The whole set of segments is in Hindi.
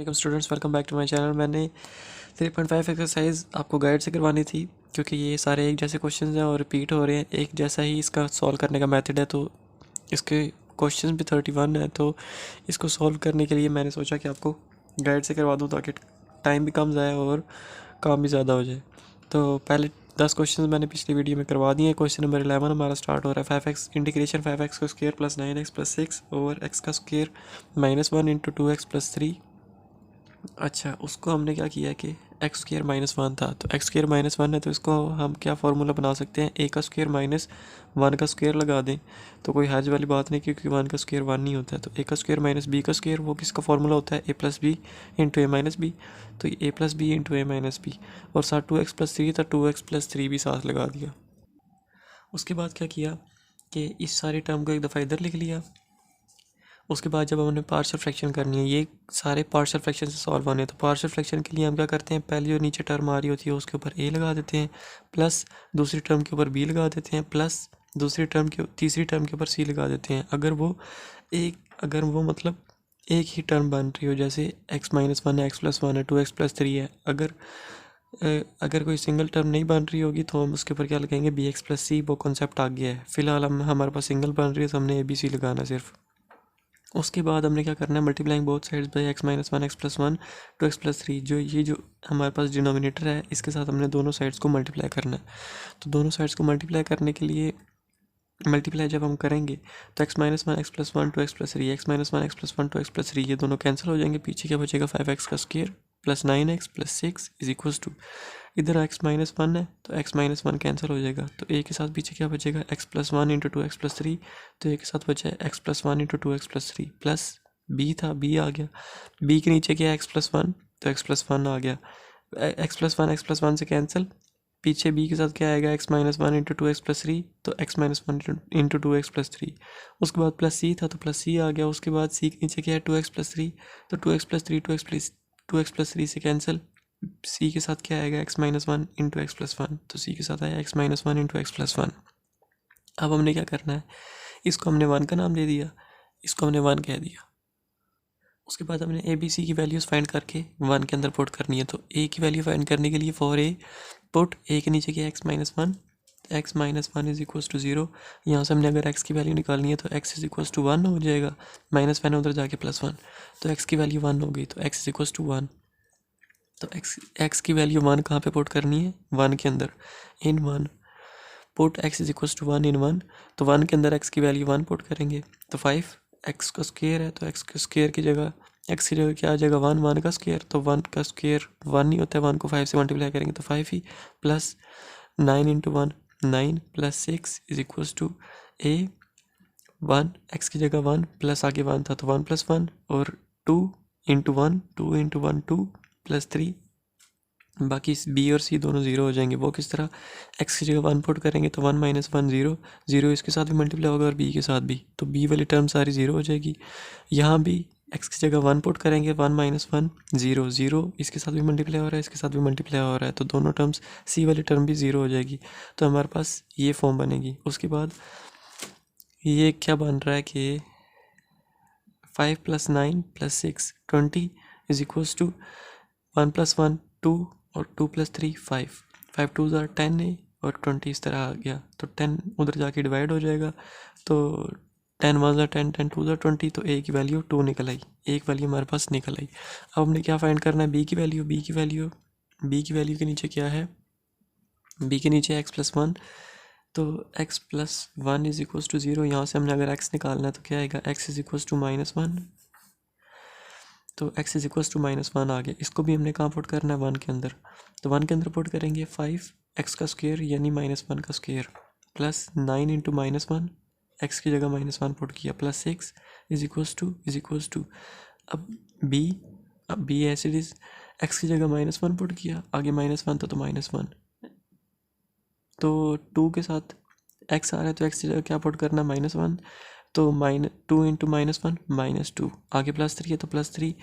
Welcome students, welcome back to my channel. मैंने 3.5 एक्सरसाइज आपको गाइड से करवानी थी क्योंकि ये सारे एक जैसे क्वेश्चंस हैं और रिपीट हो रहे हैं। एक जैसा ही इसका सॉल्व करने का मेथड है, तो इसके क्वेश्चंस भी 31 है। तो इसको सॉल्व करने के लिए मैंने सोचा कि आपको गाइड से करवा दूँ ताकि टाइम भी कम जाए और काम भी ज़्यादा हो जाए। तो पहले 10 क्वेश्चन मैंने पिछली वीडियो में करवा दिए हैं। क्वेश्चन नंबर 11 हमारा स्टार्ट हो रहा है। 5x इंटीग्रेशन 5x का square plus 9x plus 6 over x का स्क्वायर -1 इंटू 2x प्लस 3। अच्छा, उसको हमने क्या किया कि एक्स स्क्र माइनस वन था, तो एक्स स्क्र माइनस वन है तो इसको हम क्या फार्मूला बना सकते हैं, ए का स्क्वायर माइनस वन का स्क्वायर लगा दें। तो कोई हर्ज वाली बात नहीं क्योंकि वन का स्क्वायर वन नहीं होता है। तो ए का स्क्वायर माइनस बी का स्क्वायर, वो किसका फार्मूला होता है, ए प्लस बी इंटू ए माइनस बी। तो ए प्लस बी इंटू ए माइनस बी, और साथ 2x प्लस 3 था, 2x प्लस 3 भी साथ लगा दिया। उसके बाद क्या किया कि इस सारे टर्म को एक दफ़ा इधर लिख लिया। उसके बाद जब हमने पार्शियल फ्रैक्शन करनी है, ये सारे पार्शियल फ्रैक्शन से सॉल्व होने हैं, तो पार्शियल फ्रैक्शन के लिए हम क्या करते हैं, पहले जो नीचे टर्म आ रही होती है उसके ऊपर ए लगा देते हैं, प्लस दूसरी टर्म के ऊपर बी लगा देते हैं, प्लस दूसरी टर्म के तीसरी टर्म के ऊपर सी लगा देते हैं। अगर वो मतलब एक ही टर्म बन रही हो, जैसे x माइनस वन है, x प्लस वन है, 2x प्लस 3 है। अगर कोई सिंगल टर्म नहीं बन रही होगी तो हम उसके ऊपर क्या लगाएंगे, बी एक्स प्लस सी। वो कॉन्सेप्ट आ गया है। फिलहाल हमारे पास सिंगल बन रही है तो हमने ए बी सी लगाना सिर्फ। उसके बाद हमने क्या करना है, multiplying both sides bye x minus one x plus one two x plus three. जो हमारे पास डिनोमिनेटर है, इसके साथ हमने दोनों साइड्स को मल्टीप्लाई करना है। तो दोनों साइड्स को मल्टीप्लाई करने के लिए मल्टीप्लाई जब हम करेंगे तो x minus one x plus one two x plus three, x minus one x plus one two x plus three, ये दोनों कैंसिल हो जाएंगे। पीछे क्या बचेगा, 5x का square plus 9x plus 6 is equals to, इधर x माइनस वन है तो x माइनस वन कैंसिल हो जाएगा। तो a के साथ पीछे क्या बचेगा, x plus one into 2x plus three. तो a के साथ बचा है x plus one into 2x plus three, plus b था, b आ गया। b के नीचे क्या है, x प्लस वन, तो x प्लस वन आ गया। x प्लस वन से कैंसिल, पीछे b के साथ क्या आएगा, x minus one into 2x plus three, तो x minus one into 2x plus three. उसके बाद प्लस c था तो प्लस c आ गया। उसके बाद c के नीचे क्या है, 2x प्लस थ्री, तो 2x plus three 2x plus three से कैंसिल, c के साथ क्या आएगा, x minus one into x plus one, तो c के साथ आया x minus one into x plus one. अब हमने क्या करना है, इसको हमने वन का नाम दे दिया, इसको हमने वन कह दिया। उसके बाद हमने ए बी सी की वैल्यूज़ फाइंड करके वन के अंदर पुट करनी है। तो ए की वैल्यू फाइंड करने के लिए फॉर ए पुट ए के नीचे क्या, x minus one is equals to zero. यहाँ से हमने अगर एक्स की वैल्यू निकालनी है तो x is equals to one हो जाएगा, माइनस वन उधर जाके प्लस वन, तो एक्स की वैल्यू वन हो गई, तो x is equals to one. तो एक्स की वैल्यू वन कहाँ पे पुट करनी है, वन के अंदर, in one. Put x is equals to one in one, तो वन के अंदर एक्स की वैल्यू वन पुट करेंगे तो 5। एक्स का स्क्वायर है तो एक्स के स्क्वायर की जगह एक्स की जगह क्या आ जाएगा, वन, वन का स्क्वायर, तो वन का स्क्वायर वन नहीं होता है, वन को 5 से मल्टीप्लाई करेंगे तो 5 ही, plus 9 into one 9 plus 6 is equals to a one, x की जगह वन, प्लस आगे वन था तो वन प्लस वन, और 2 इंटू वन 2 प्लस 3। बाकी बी और सी दोनों ज़ीरो हो जाएंगे। वो किस तरह, एक्स की जगह वन पुट करेंगे तो one minus one zero, zero इसके साथ भी मल्टीप्लाई होगा और बी के साथ भी, तो बी वाली टर्म सारी ज़ीरो हो जाएगी। यहाँ भी एक्स की जगह वन पुट करेंगे, one minus one zero, zero इसके साथ भी मल्टीप्लाई हो रहा है, इसके साथ भी मल्टीप्लाई हो रहा है, तो दोनों टर्म्स सी वाली टर्म भी ज़ीरो हो जाएगी। तो हमारे पास ये फॉर्म बनेगी। उसके बाद ये क्या बन रहा है कि 5 plus 9 plus 6 20 is equals to 1 plus 1 2 और 2 प्लस 3 5, 5 टू ज़ार 10 है और 20 इस तरह आ गया, तो 10 उधर जाके डिवाइड हो जाएगा, तो 10 वन ज़ार 10, 10 टू ज़ार 20, तो ए की वैल्यू 2 निकल आई, एक वैल्यू हमारे पास निकल आई। अब हमने क्या फाइंड करना है, बी की वैल्यू के नीचे क्या है, बी के नीचे एक्स प्लस वन, तो x plus one is equals to zero. यहाँ से हमने अगर x निकालना है तो क्या आएगा, x is equals to minus one, तो x is equals to minus one आ गया। इसको भी हमने कहाँ पुट करना है, वन के अंदर, तो वन के अंदर पुट करेंगे 5 x का स्क्वायर यानी माइनस वन का square, plus 9 into minus one, x की जगह माइनस वन पुट किया, प्लस 6 इज इक्वल्स टू अब b as it is, x की जगह माइनस वन पुट किया, आगे माइनस वन था तो माइनस वन, तो 2 के साथ x आ रहा है तो x की जगह क्या पुट करना, माइनस वन, तो two into minus one minus to, आगे प्लस 3 है तो प्लस 3,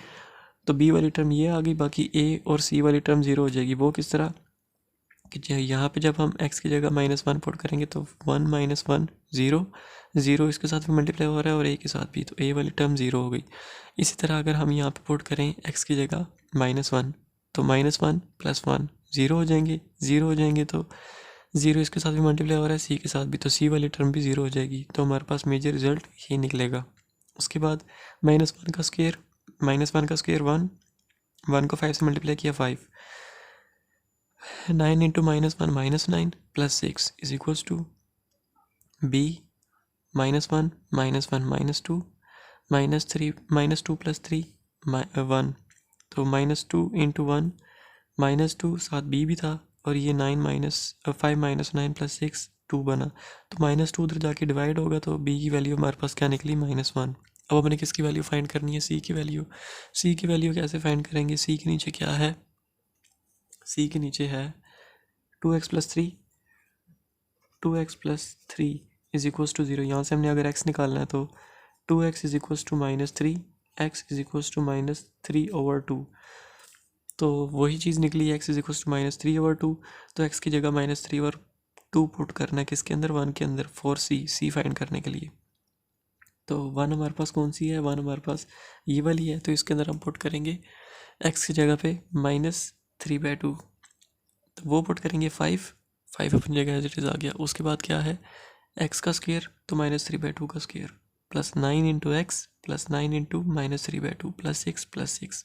तो b वाली टर्म ये आ गई। बाकी a और c वाली टर्म ज़ीरो हो जाएगी। वो किस तरह, कि यहाँ पे जब हम x की जगह -1 पुट करेंगे तो 1 - 1 0, 0 इसके साथ भी मल्टीप्लाई हो रहा है और a के साथ भी, तो a वाली टर्म 0 हो गई। इसी तरह अगर हम यहाँ पे पुट करें x की जगह -1, तो -1 + 1 0 हो जाएंगे, 0 हो जाएंगे तो 0 इसके साथ भी मल्टीप्लाई हो रहा है, c के साथ भी, तो c वाली टर्म भी 0 हो जाएगी। तो हमारे पास मेजर रिजल्ट ये निकलेगा। उसके बाद -1 का स्क्वायर, -1 का स्क्वायर 1, 1 को 5 से मल्टीप्लाई किया 5, 9 × -1 -9 + 6 इज इक्वल्स टू b -1 -1 -2 -3 -2 + 3 1, तो -2 × 1 -2, साथ b भी था और ये 5 -9 + 6 2 बना, तो -2 उधर जाके डिवाइड होगा तो b की वैल्यू हमारे पास क्या निकली -1। अब हमने किसकी वैल्यू फाइंड करनी है, c की वैल्यू। c की वैल्यू कैसे फाइंड करेंगे, c के नीचे क्या है, c के नीचे है 2x + 3, 2x + 3 is equals to 0। यहाँ से हमने अगर x निकालना है तो 2x is equals to -3, x is equals to -3/2, तो वही चीज़ निकली, x इज इक्वल्स टू -3/2, तो x की जगह -3/2 पुट करना है किसके अंदर, 1 के अंदर, फॉर c फाइंड करने के लिए। तो 1 हमारे पास कौन सी है, 1 हमारे पास ये वाली है, तो इसके अंदर हम पुट करेंगे x की जगह पे -3/2, तो वो पुट करेंगे 5 अपनी जगह एज इट इज़ आ गया। उसके बाद क्या है, x का स्क्वायर तो -3/2 का स्क्वायर, प्लस 9 × x + 9 × -3/2 + 6 + 6।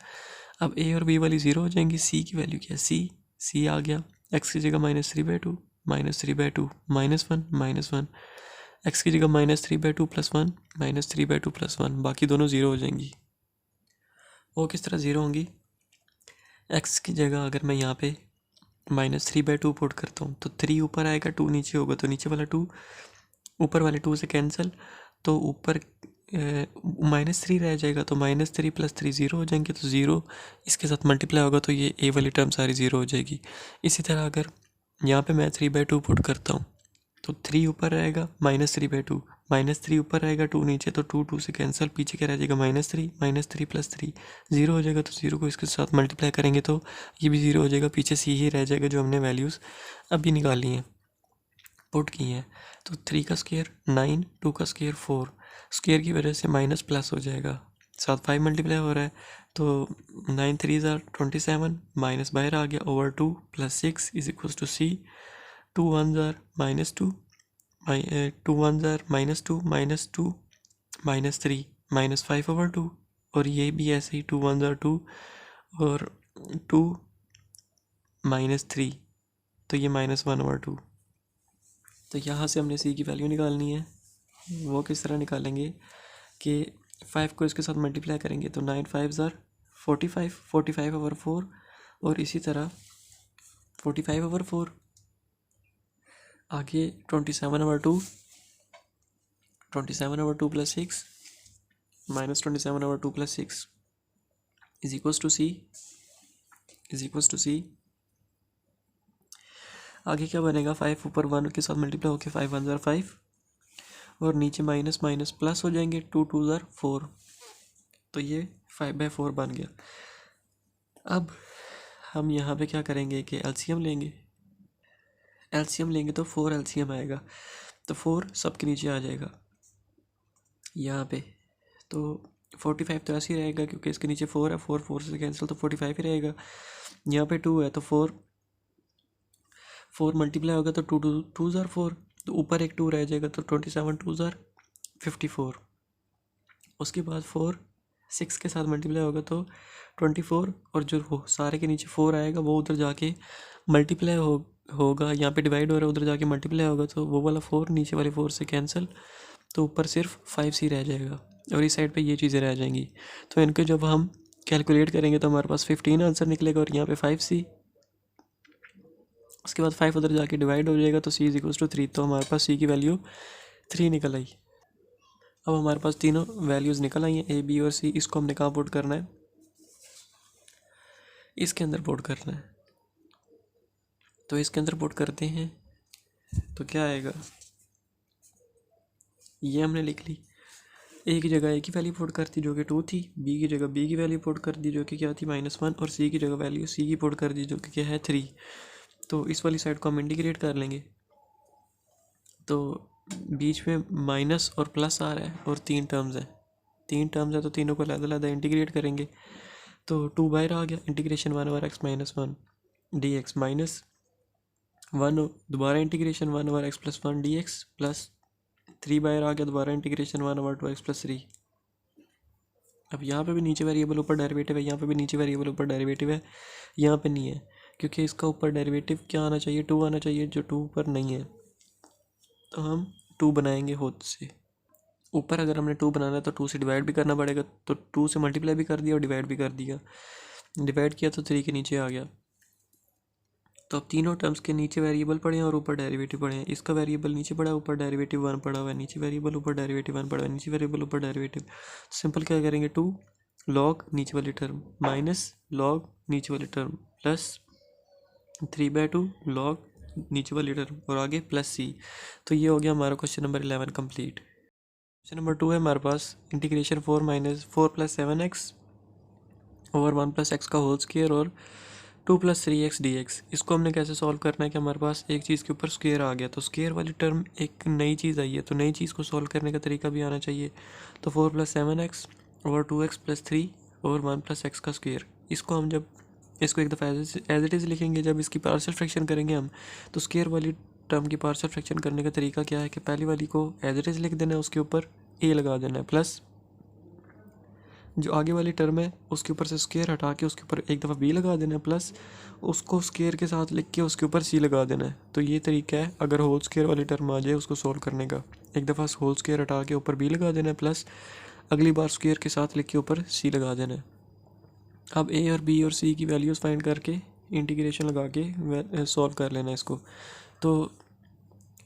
अब a और b वाली 0 हो जाएंगी, c की वैल्यू क्या है, c आ गया, x की जगह -3/2 -3/2 -1 -1, x की जगह -3/2 + 1 -3/2 + 1, बाकी दोनों 0 हो जाएंगी। वो किस तरह 0 होंगी, x की जगह अगर मैं यहाँ पे -3/2 पुट करता हूँ तो 3 ऊपर आएगा, 2 नीचे होगा, तो नीचे वाला 2 ऊपर वाले 2 से कैंसिल, तो ऊपर -3 रह जाएगा, तो -3 + 3 0 हो जाएंगे, तो 0 इसके साथ मल्टीप्लाई होगा तो ये a वाली टर्म सारी 0 हो जाएगी। इसी तरह अगर यहाँ पे मैं 3/2 पुट करता हूँ तो 3 ऊपर रहेगा, -3/2, -3 ऊपर रहेगा, 2 नीचे, तो 2 2 से कैंसिल, पीछे क्या रह जाएगा -3 + 3 0 हो जाएगा, तो 0 को इसके साथ मल्टीप्लाई करेंगे तो ये भी 0 हो जाएगा, पीछे c ही रह जाएगा जो हमने वैल्यूज़ अभी निकाली हैं, पुट की हैं। तो 3 का स्क्वायर 9, 2 का स्क्वायर 4, स्क्वायर की वजह से माइनस प्लस हो जाएगा, साथ 5 मल्टीप्लाई हो रहा है, तो 9 3 = 27, माइनस बाहर आ गया, over 2 + 6 is equals to c, 2 1 = -2, 2 1 = -2 -2 -3 -5/2, और ये भी ऐसे ही 2 1 = 2 और 2 -3, तो ये -1/2। तो यहाँ से हमने c की वैल्यू निकालनी है। वो किस तरह निकालेंगे कि 5 को इसके साथ मल्टीप्लाई करेंगे तो 9 5 = 45, 45/4, और इसी तरह 45/4, आगे 27/2, 27/2 + 6 -27/2 + 6 इज इक्वल्स टू c। आगे क्या बनेगा, 5 ऊपर 1 के साथ मल्टीप्लाई होकर 5 1 = 5, और नीचे माइनस माइनस प्लस हो जाएंगे, 2 2 = 4, तो ये 5/4 बन गया। अब हम यहाँ पे क्या करेंगे कि एलसीएम लेंगे, तो 4 एलसीएम आएगा, तो 4 सबके नीचे आ जाएगा यहाँ पे, तो 45 तो ऐसे ही रहेगा क्योंकि इसके नीचे 4 है, 4 4 से कैंसिल, तो 45 ही रहेगा। यहाँ पे 2 है तो 4 मल्टीप्लाई होगा तो 2 2 2 = 4, तो ऊपर एक 2 रह जाएगा, तो 27 2 = 54। उसके बाद 4 6 के साथ मल्टीप्लाई होगा तो 24, और जो सारे के नीचे 4 आएगा वो उधर जाके मल्टीप्लाई होगा, यहाँ पे डिवाइड हो रहा है, उधर जाके मल्टीप्लाई होगा, तो वो वाला 4 नीचे वाले 4 से कैंसिल, तो ऊपर सिर्फ 5c रह जाएगा, और इस साइड पे ये चीज़ें रह जाएंगी। तो इनको जब हम कैलकुलेट करेंगे तो हमारे पास 15 आंसर निकलेगा, और यहाँ पे 5c, उसके बाद 5 उधर जाके डिवाइड हो जाएगा, तो c = 3, तो हमारे पास c की वैल्यू 3 निकल आई। अब हमारे पास तीनों वैल्यूज़ निकल आई हैं, a b और c, इसको हमने कहाँ पुट करना है, इसके अंदर पुट करना है, तो इसके अंदर पुट करते हैं तो क्या आएगा, ये हमने लिख ली, a की जगह a की वैल्यू पुट कर दी जो कि 2 थी, b की जगह b की वैल्यू पुट कर दी जो कि क्या थी -1, और c की जगह वैल्यू c की पुट कर दी जो कि क्या है 3। तो इस वाली साइड को हम इंटीग्रेट कर लेंगे। तो बीच में माइनस और प्लस आ रहा है और 3 टर्म्स हैं, 3 टर्म्स है तो तीनों को अलग-अलग इंटीग्रेट करेंगे। तो 2 बाहर आ गया, integration 1 over x minus 1 dx minus 1 दोबारा integration 1 over x plus 1 dx plus 3 बाहर आ गया, दोबारा इंटीग्रेशन 1 ओवर 2x प्लस 3। अब यहाँ पे भी नीचे वेरिएबल ऊपर डेरिवेटिव है, यहाँ पे भी नीचे वेरिएबल ऊपर डेरिवेटिव है, यहाँ पे नहीं है क्योंकि इसका ऊपर डेरिवेटिव क्या आना चाहिए, 2 आना चाहिए, जो 2 ऊपर नहीं है। तो हम 2 बनाएंगे होद से। ऊपर अगर हमने 2 बनाना है तो 2 से डिवाइड भी करना पड़ेगा, तो 2 से मल्टीप्लाई भी कर दिया और डिवाइड भी कर दिया। डिवाइड किया तो 3 के नीचे आ गया। तो अब तीनों टर्म्स के नीचे वेरिएबल पड़े हैं और ऊपर डेरिवेटिव पड़े हैं। इसका वेरिएबल नीचे पड़ा है, ऊपर डेरिवेटिव 1 पड़ा हुआ है, नीचे वेरिएबल ऊपर डेरिवेटिव 1 पड़ा हुआ है, नीचे वेरिएबल ऊपर डेरिवेटिव। सिंपल क्या करेंगे, 2 लॉग नीचे वाली टर्म माइनस लॉग नीचे वाली टर्म प्लस 3/2 लॉग नीचे वाली टर्म और आगे प्लस c। तो ये हो गया हमारा question number 11 complete. Question number 2 है हमारे पास integration 4 plus 7x over 1 plus x का होल स्क्वायर और 2 प्लस 3x dx। इसको हमने कैसे सॉल्व करना है कि हमारे पास एक चीज़ के ऊपर स्क्वायर आ गया, तो स्क्वायर वाली टर्म एक नई चीज़ आई है, तो नई चीज़ को सॉल्व करने का तरीका भी आना चाहिए। तो 4 plus 7x over 2x plus 3 over 1 plus x का स्क्वायर। इसको हम जब इसको एक दफ़ा एज इट इज़ लिखेंगे, जब इसकी पार्शियल फ्रैक्शन करेंगे हम, तो स्क्वायर वाली टर्म की पार्शियल फ्रैक्शन करने का तरीका क्या है कि पहली वाली को एज इट इज़ लिख देना है, उसके ऊपर a लगा देना है, प्लस जो आगे वाली टर्म है उसके ऊपर से स्क्वायर हटा के उसके ऊपर एक दफ़ा b लगा देना है, प्लस उसको स्क्वायर के साथ लिख के उसके ऊपर c लगा देना है। तो ये तरीका है अगर होल स्क्वायर वाली टर्म आ जाए उसको सोल्व करने का। एक दफ़ा होल स्क्वायर हटा के ऊपर b लगा देना है, प्लस अगली बार स्क्वायर के साथ लिख के ऊपर c लगा देना है। अब a और b और c की वैल्यूज़ फाइंड करके इंटीग्रेशन लगा के सॉल्व कर लेना है इसको। तो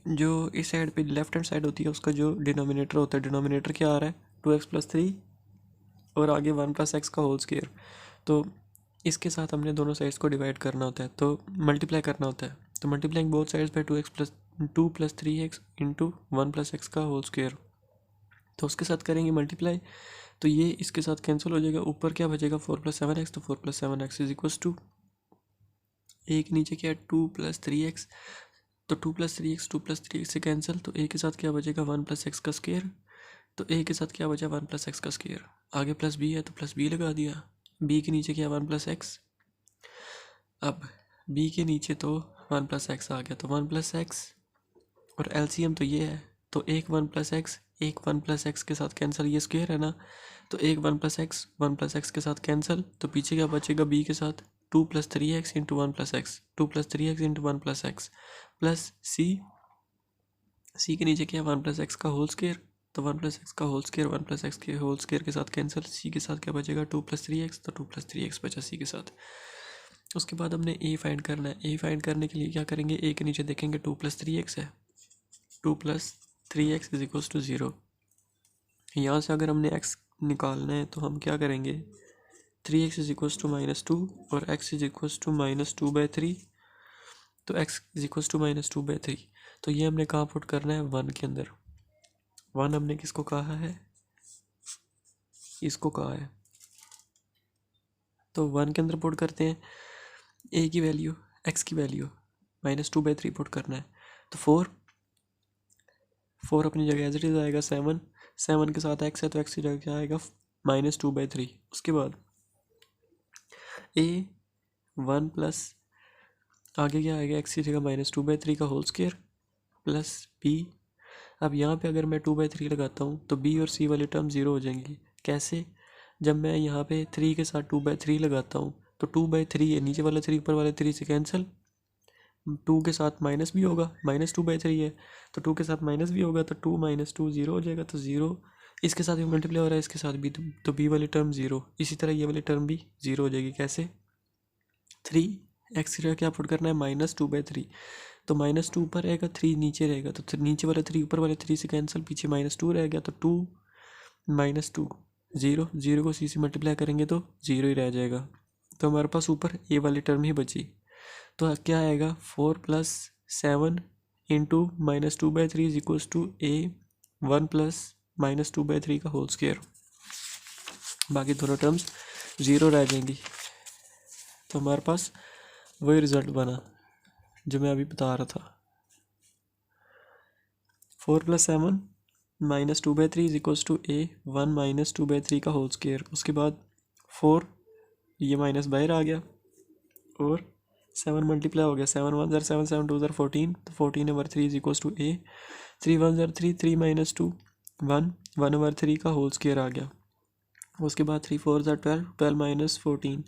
जो इस साइड पे लेफ्ट हैंड साइड होती है उसका जो डिनोमिनेटर होता है, डिनोमिनेटर क्या आ रहा है 2x प्लस 3 और आगे 1 प्लस एक्स का होल स्क्वायर। तो इसके साथ हमने दोनों साइड्स को डिवाइड करना होता है, तो मल्टीप्लाई करना होता है। तो multiplying both sides bye 2 plus 3x into 1 plus x का होल स्क्वायर। तो उसके साथ करेंगे मल्टीप्लाई, तो ये इसके साथ कैंसिल हो जाएगा, ऊपर क्या बचेगा 4 प्लस 7x, तो 4 plus 7x is equals to एक नीचे क्या है 2 प्लस 3x, तो 2 प्लस 3x से कैंसिल, तो a के साथ क्या बचेगा 1 प्लस एक्स का स्क्वायर, तो a के साथ क्या बचा 1 प्लस एक्स का स्क्वायर, आगे प्लस b है तो प्लस b लगा दिया, b के नीचे क्या 1 प्लस एक्स, अब b के नीचे तो 1 प्लस एक्स आ गया, तो 1 प्लस एक्स और एलसीएम तो ये है, तो एक 1 प्लस एक्स एक 1 प्लस एक्स के साथ कैंसिल, ये स्क्वायर है ना, तो एक 1 प्लस एक्स के साथ कैंसिल, तो पीछे क्या बचेगा b के साथ 2 plus 3x into 1 plus x, 2 plus 3x into 1 plus x plus c के नीचे क्या 1 प्लस एक्स का होल स्क्वायर, तो 1 प्लस एक्स का होल स्क्वायर 1 प्लस एक्स के होल स्क्वायर के साथ कैंसिल, c के साथ क्या बचेगा 2 प्लस 3x, तो 2 प्लस 3x बचा c के साथ। उसके बाद हमने a फाइंड करना है, a फाइंड करने के लिए क्या करेंगे, a के नीचे देखेंगे 2 प्लस 3x है, 2 plus 3x is equals to 0। यहाँ से अगर हमने x निकालना है तो हम क्या करेंगे 3x इज इक्वल्स टू -2 और x इज इक्वल्स टू -2/3, तो x इज इक्वल्स टू -2/3। तो ये हमने कहाँ पुट करना है 1 के अंदर, 1 हमने किसको कहा है, इसको कहा है, तो 1 के अंदर पुट करते हैं, a की वैल्यू x की वैल्यू -2/3 पुट करना है, तो 4 अपनी जगह एज इट इज आएगा, 7 के साथ x है तो x की जगह क्या आएगा -2/3। उसके बाद a 1 प्लस आगे क्या आएगा x की जगह -2/3 का होल स्क्वायर प्लस b। अब यहाँ पे अगर मैं 2/3 लगाता हूँ तो b और c वाली टर्म 0 हो जाएंगी। कैसे, जब मैं यहाँ पे 3 के साथ 2/3 लगाता हूँ तो 2/3 है, नीचे वाला 3 ऊपर वाले 3 से कैंसिल, 2 के साथ माइनस भी होगा, -2/3 है तो 2 के साथ माइनस भी होगा, तो 2 - 2 0 हो जाएगा, तो 0 इसके साथ भी मल्टीप्लाई हो रहा है, इसके साथ भी, तो b वाली टर्म 0, इसी तरह ये वाली टर्म भी 0 हो जाएगी। कैसे, 3x की जगह क्या पुट करना है -2/3, तो -2 ऊपर रहेगा 3 नीचे रहेगा, तो नीचे वाला 3 ऊपर वाले 3 से कैंसिल, पीछे -2 रह गया, तो 2 -2 0 को c से मल्टीप्लाई करेंगे तो 0 ही रह जाएगा, तो हमारे पास ऊपर a वाली टर्म ही बची। तो क्या आएगा 4 plus 7 into -2/3 is equals to a 1 plus -2/3 का होल स्क्वायर, बाकी दोनों टर्म्स 0 रह जाएंगी। तो हमारे पास वही रिज़ल्ट बना। जो मैं अभी बता रहा था। 4 + 7 - 2/3 = a 1 - 2/3 का होल स्क्वायर। उसके बाद 4, ये माइनस बाहर आ गया और 7 मल्टीप्लाई हो गया। 7 × 1 = 7, 7 × 2 = 14, तो 14/3 = a 3 × 1 = 3, 3 - 2 1, 1/3 का होल स्क्वायर आ गया। उसके बाद 3 × 4 = 12, 12 - 14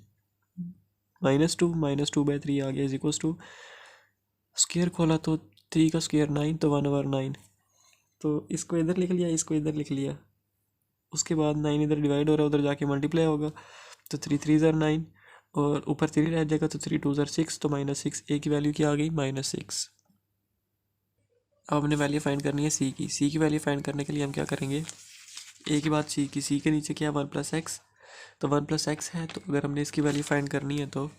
-2 - 2/3 आ गया = स्क्वायर खोला तो 3 का स्क्वायर 9, तो 1/9। तो इसको इधर लिख लिया, इसको इधर लिख लिया। उसके बाद 9 इधर डिवाइड हो रहा है, उधर जाके मल्टीप्लाई होगा, तो 3 × 3 = 9 और ऊपर 3 रह जाएगा, तो 3 × 2 = 6, तो -6। ए की वैल्यू क्या आ गई? -6। अब हमने वैल्यू फाइंड करनी है सी की। सी की वैल्यू फाइंड करने के लिए हम क्या करेंगे, ए के बाद सी की। सी के नीचे क्या है? 1 + x, तो 1 + x है, तो अगर हमने इसकी वैल्यू फाइंड करनी है तो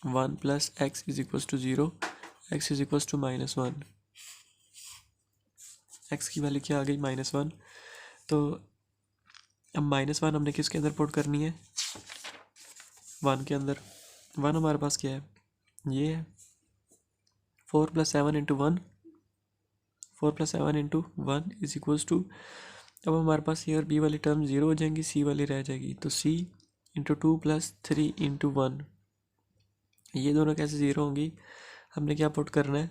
1 + x = 0, x = -1। x की वैल्यू क्या आ गई? -1। तो अब -1 हमने किसके अंदर पुट करनी है? 1 के अंदर। 1 हमारे पास क्या है? ये है 4 + 7 × 1, 4 + 7 × 1 = अब हमारे पास ये और बी वाली टर्म 0 हो जाएंगी, सी वाली रह जाएगी, तो c × 2 + 3 × 1, ये दोनों कैसे 0 होंगी? हमने क्या पुट करना है?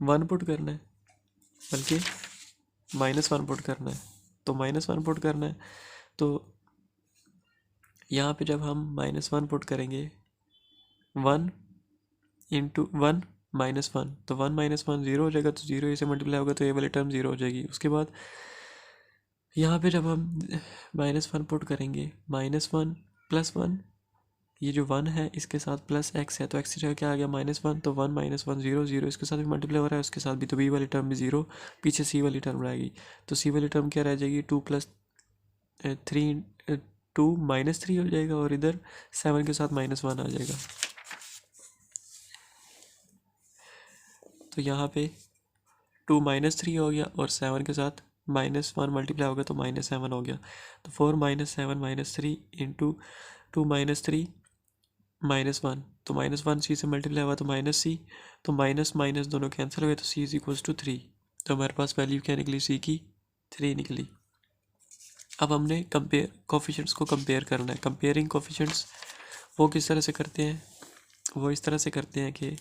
1 पुट करना है, बल्कि -1 पुट करना है। तो -1 पुट करना है, तो यहाँ पे जब हम -1 पुट करेंगे, 1 × 1 -1, तो 1 - 1 0 हो जाएगा, तो 0 से मल्टीप्लाई होगा, तो ये वाली टर्म 0 हो जाएगी। उसके बाद यहाँ पे जब हम -1 पुट करेंगे, -1 + 1, ये जो 1 है इसके साथ प्लस x है, तो x की जगह क्या आ गया? -1, तो 1 - 1 0 0, इसके साथ भी मल्टीप्लाई हो रहा है, उसके साथ भी, तो b वाली टर्म भी 0, पीछे c वाली टर्म रहेगी। तो c वाली टर्म क्या रह जाएगी? 2 + 3 2 -3 हो जाएगा, और इधर 7 के साथ -1 आ जाएगा। तो यहाँ पे 2 -3 हो गया और 7 के साथ -1 मल्टीप्लाई हो गया, तो -7 हो गया। तो 4 - 7 - 3 × 2 - 3 -1, तो -1 c से मल्टीप्लाई हुआ, तो -c, तो माइनस माइनस दोनों कैंसिल हुए, तो c = 3। तो हमारे पास वैल्यू क्या निकली? c की 3 निकली। अब हमने कंपेयर कोफिशिएंट्स को कंपेयर करना है। कंपेयरिंग कोफिशिएंट्स वो किस तरह से करते हैं? वो इस तरह से करते हैं कि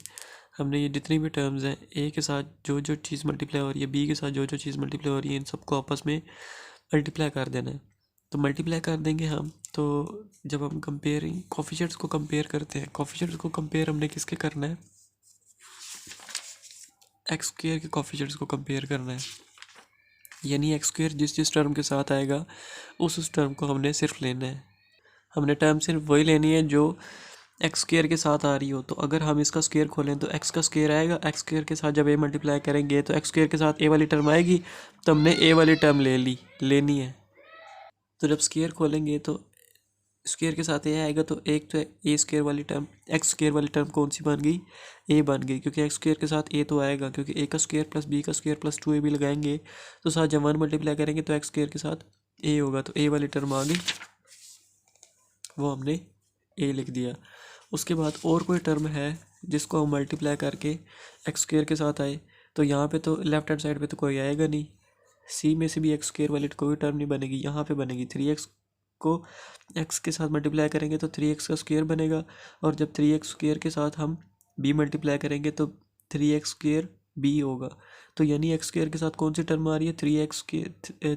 हमने ये जितनी भी टर्म्स हैं, ए के साथ जो जो चीज़ मल्टीप्लाई हो रही है, बी के साथ जो जो चीज़ मल्टीप्लाई हो रही है, इन सबको आपस में मल्टीप्लाई कर देना है। तो मल्टीप्लाई कर देंगे हम, तो जब हम कंपेयरिंग कोफिशिएंट्स को कंपेयर करते हैं, कोफिशिएंट्स को कंपेयर हमने किसके करना है? एक्स स्क्वायर के कोफिशिएंट्स को कंपेयर करना है। यानी एक्स स्क्वायर जिस जिस टर्म के साथ आएगा, उस टर्म को हमने सिर्फ लेना है। हमने टर्म सिर्फ वही लेनी है जो एक्स स्क्वायर के साथ आ रही हो। तो अगर हम इसका स्क्वायर खोलें तो एक्स का स्क्वायर आएगा, एक्स स्क्वायर के साथ जब ए मल्टीप्लाई करेंगे तो एक्स स्क्वायर के साथ ए वाली टर्म आएगी, तो हमने ए वाली टर्म लेनी है। तो जब स्क्वायर खोलेंगे तो स्क्वायर के साथ ए आएगा, तो एक तो ए स्क्वायर वाली टर्म, एक्स स्क्वायर वाली टर्म कौन सी बन गई? ए बन गई, क्योंकि एक्स स्क्वायर के साथ ए तो आएगा, क्योंकि ए का स्क्वायर प्लस बी का स्क्वायर प्लस 2ab लगाएंगे, तो साथ जब 1 मल्टीप्लाई करेंगे तो एक्स स्क्वायर के साथ ए होगा, तो ए वाली टर्म आ गई, वो हमने ए लिख दिया। उसके बाद और कोई टर्म है जिसको हम मल्टीप्लाई करके एक्स स्क्वायर के साथ आए, तो यहाँ पे तो लेफ्ट हैंड साइड पे तो कोई आएगा नहीं, सी में से भी एक्स स्क्वायर वाली कोई टर्म नहीं बनेगी, यहाँ पे बनेगी। 3x को x के साथ मल्टीप्लाई करेंगे तो 3x का स्क्वायर बनेगा, और जब 3x स्क्वायर के साथ हम b मल्टीप्लाई करेंगे तो 3x स्क्वायर b होगा। तो यानी एक्स स्क्वायर के साथ कौन सी टर्म आ रही है? 3x के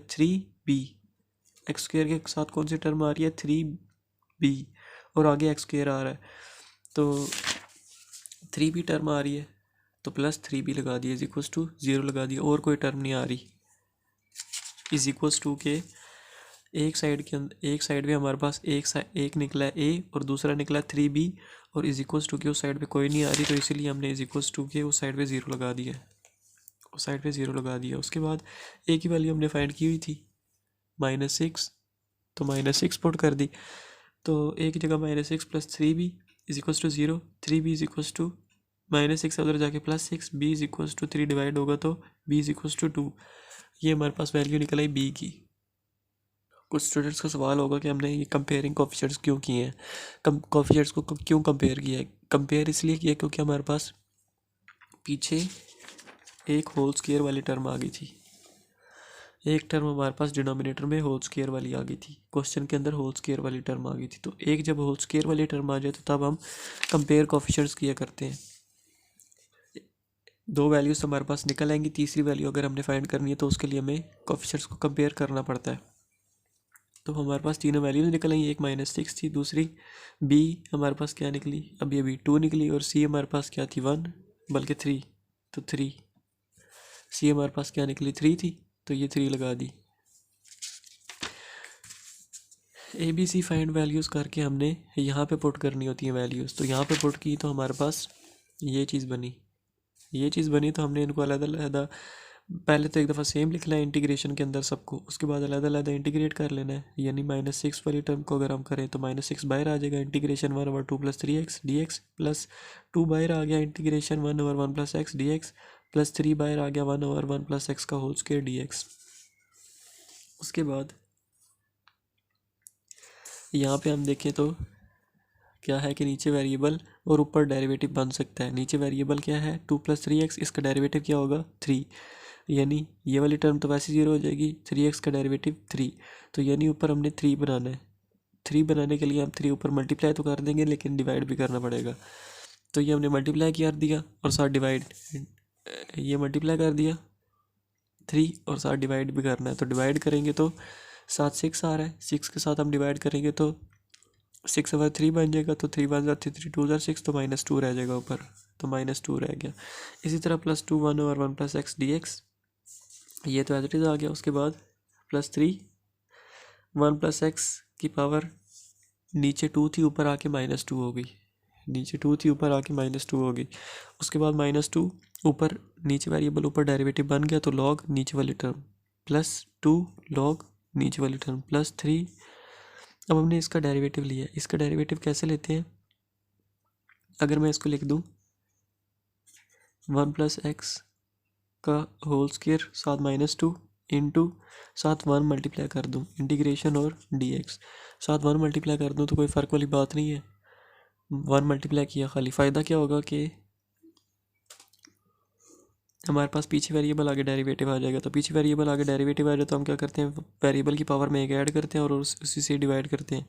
3b। एक्स स्क्वायर के साथ कौन सी टर्म आ रही है? 3b, और आगे एक्स स्क्वायर आ रहा है, तो 3b टर्म आ रही है, तो प्लस 3b लगा दिया, इज इक्वल्स टू 0 लगा दिया, और कोई टर्म नहीं आ रही। इज इक्वल्स टू के एक साइड के अंदर, एक साइड में हमारे पास एक निकला है ए और दूसरा निकला है 3b, और इज इक्वल्स टू के उस साइड पे कोई नहीं आ रही, तो इसीलिए हमने इज इक्वल्स टू के उस साइड पे 0 लगा दिया, उस साइड पे 0 लगा दिया। उसके बाद ए की वैल्यू हमने फाइंड की हुई थी -6, तो -6 पुट कर दी, तो ए की जगह -6 + 3b is equals to 0, 3b is equals to -6 उधर जाके +6, b is equals to 3 divide होगा तो b इज इक्वल्स टू 2। ये हमारे पास वैल्यू निकल आई b की। कुछ स्टूडेंट्स का सवाल होगा कि हमने ये कंपेयरिंग कोफिशिएंट्स क्यों किए हैं, कोफिशिएंट्स को क्यों कंपेयर किया है? कंपेयर इसलिए किया क्योंकि हमारे पास पीछे एक होल स्क्वायर वाली टर्म आ गई थी, एक टर्म हमारे पास डिनोमिनेटर में होल स्क्वायर वाली आ गई थी, क्वेश्चन के अंदर होल स्क्वायर वाली टर्म आ गई थी। तो एक जब होल स्क्वायर वाली टर्म आ जाए तो तब हम कंपेयर कोफिशिएंट्स किया करते हैं। दो वैल्यूज़ हमारे पास निकल आएंगी, तीसरी वैल्यू अगर हमने फाइंड करनी है तो उसके लिए हमें कोफिशिएंट्स को कंपेयर करना पड़ता है। तो हमारे पास तीनों वैल्यूज निकल आई, एक -6 थी, दूसरी बी हमारे पास क्या निकली, अब ये भी 2 निकली, और सी हमारे पास क्या थी 1 बल्कि 3, तो 3। सी हमारे पास क्या निकली 3 थी, तो ये 3 लगा दी। ABC फाइंड वैल्यूज़ करके हमने यहाँ पे पुट करनी होती हैं वैल्यूज़, तो यहाँ पे पुट की तो हमारे पास ये चीज़ बनी, तो हमने इनको अलग अलग पहले तो एक दफ़ा सेम लिखना है इंटीग्रेशन के अंदर सबको, उसके बाद अलग अलग इंटीग्रेट कर लेना है। यानी -6 वाली टर्म को अगर हम करें तो -6 बाहर आ जाएगा, इंटीग्रेशन 1/2 + 3x dx, प्लस 2 बाहर आ गया, इंटीग्रेशन 1/1 + x dx, प्लस 3 बाहर आ गया 1/1 + x का होल स्क्वायर dx। उसके बाद यहाँ पे हम देखें तो क्या है कि नीचे वेरिएबल और ऊपर डेरिवेटिव बन सकता है। नीचे वेरिएबल क्या है 2 + 3x, इसका डेरिवेटिव क्या होगा 3, यानी ये वाली टर्म तो वैसे 0 हो जाएगी, 3x का डेरिवेटिव 3, तो यानी ऊपर हमने 3 बनाना है। 3 बनाने के लिए हम 3 ऊपर मल्टीप्लाई तो कर देंगे लेकिन डिवाइड भी करना पड़ेगा, तो ये हमने मल्टीप्लाई कर दिया और साथ डिवाइड, ये मल्टीप्लाई कर दिया 3 और साथ डिवाइड भी करना है, तो डिवाइड करेंगे तो साथ 6 आ रहा है, 6 के साथ हम डिवाइड करेंगे तो 6/3 बन जाएगा, तो 3 1 3 3 2 6, तो -2 रह जाएगा ऊपर, तो -2 रह गया। इसी तरह +2 1/1 + x dx, ये तो एज इट इज़ आ गया। उसके बाद +3 1 + x की पावर, नीचे 2 थी ऊपर आके -2 हो गई, नीचे 2 थी ऊपर आके -2 हो गई। उसके बाद -2 ऊपर, नीचे वेरिएबल ऊपर डेरिवेटिव बन गया, तो लॉग नीचे वाली टर्म, +2 लॉग नीचे वाली टर्म, +3। अब हमने इसका डेरिवेटिव लिया, इसका डेरिवेटिव कैसे लेते हैं, अगर मैं इसको लिख दूं 1 + x का होल स्क्वायर साथ -2 इंटू साथ 1 मल्टीप्लाई कर दूं, इंटीग्रेशन और dx, साथ 1 मल्टीप्लाई कर दूं तो कोई फ़र्क वाली बात नहीं है, 1 मल्टीप्लाई किया खाली। फ़ायदा क्या होगा कि हमारे पास पीछे वेरिएबल आगे डेरिवेटिव आ जाएगा, तो पीछे वेरिएबल आगे डेरिवेटिव आ जाए तो हम क्या करते हैं, वेरिएबल की पावर में एक ऐड करते हैं और उसी से डिवाइड करते हैं।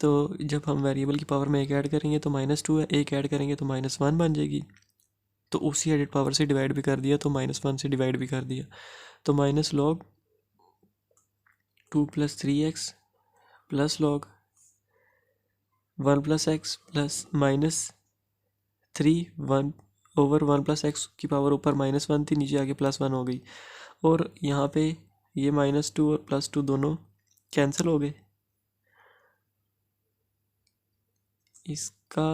तो जब हम वेरिएबल की पावर में एक ऐड करेंगे तो -2 है, एक ऐड करेंगे तो -1 बन जाएगी, तो उसी एडेड पावर से डिवाइड भी कर दिया, तो -1 से डिवाइड भी कर दिया, तो log 2 + 3x plus log 1 + x plus -3 1/1 + x की पावर ऊपर -1 थी, नीचे आके +1 हो गई, और यहाँ पे ये -2 और +2 दोनों कैंसिल हो गए। इसका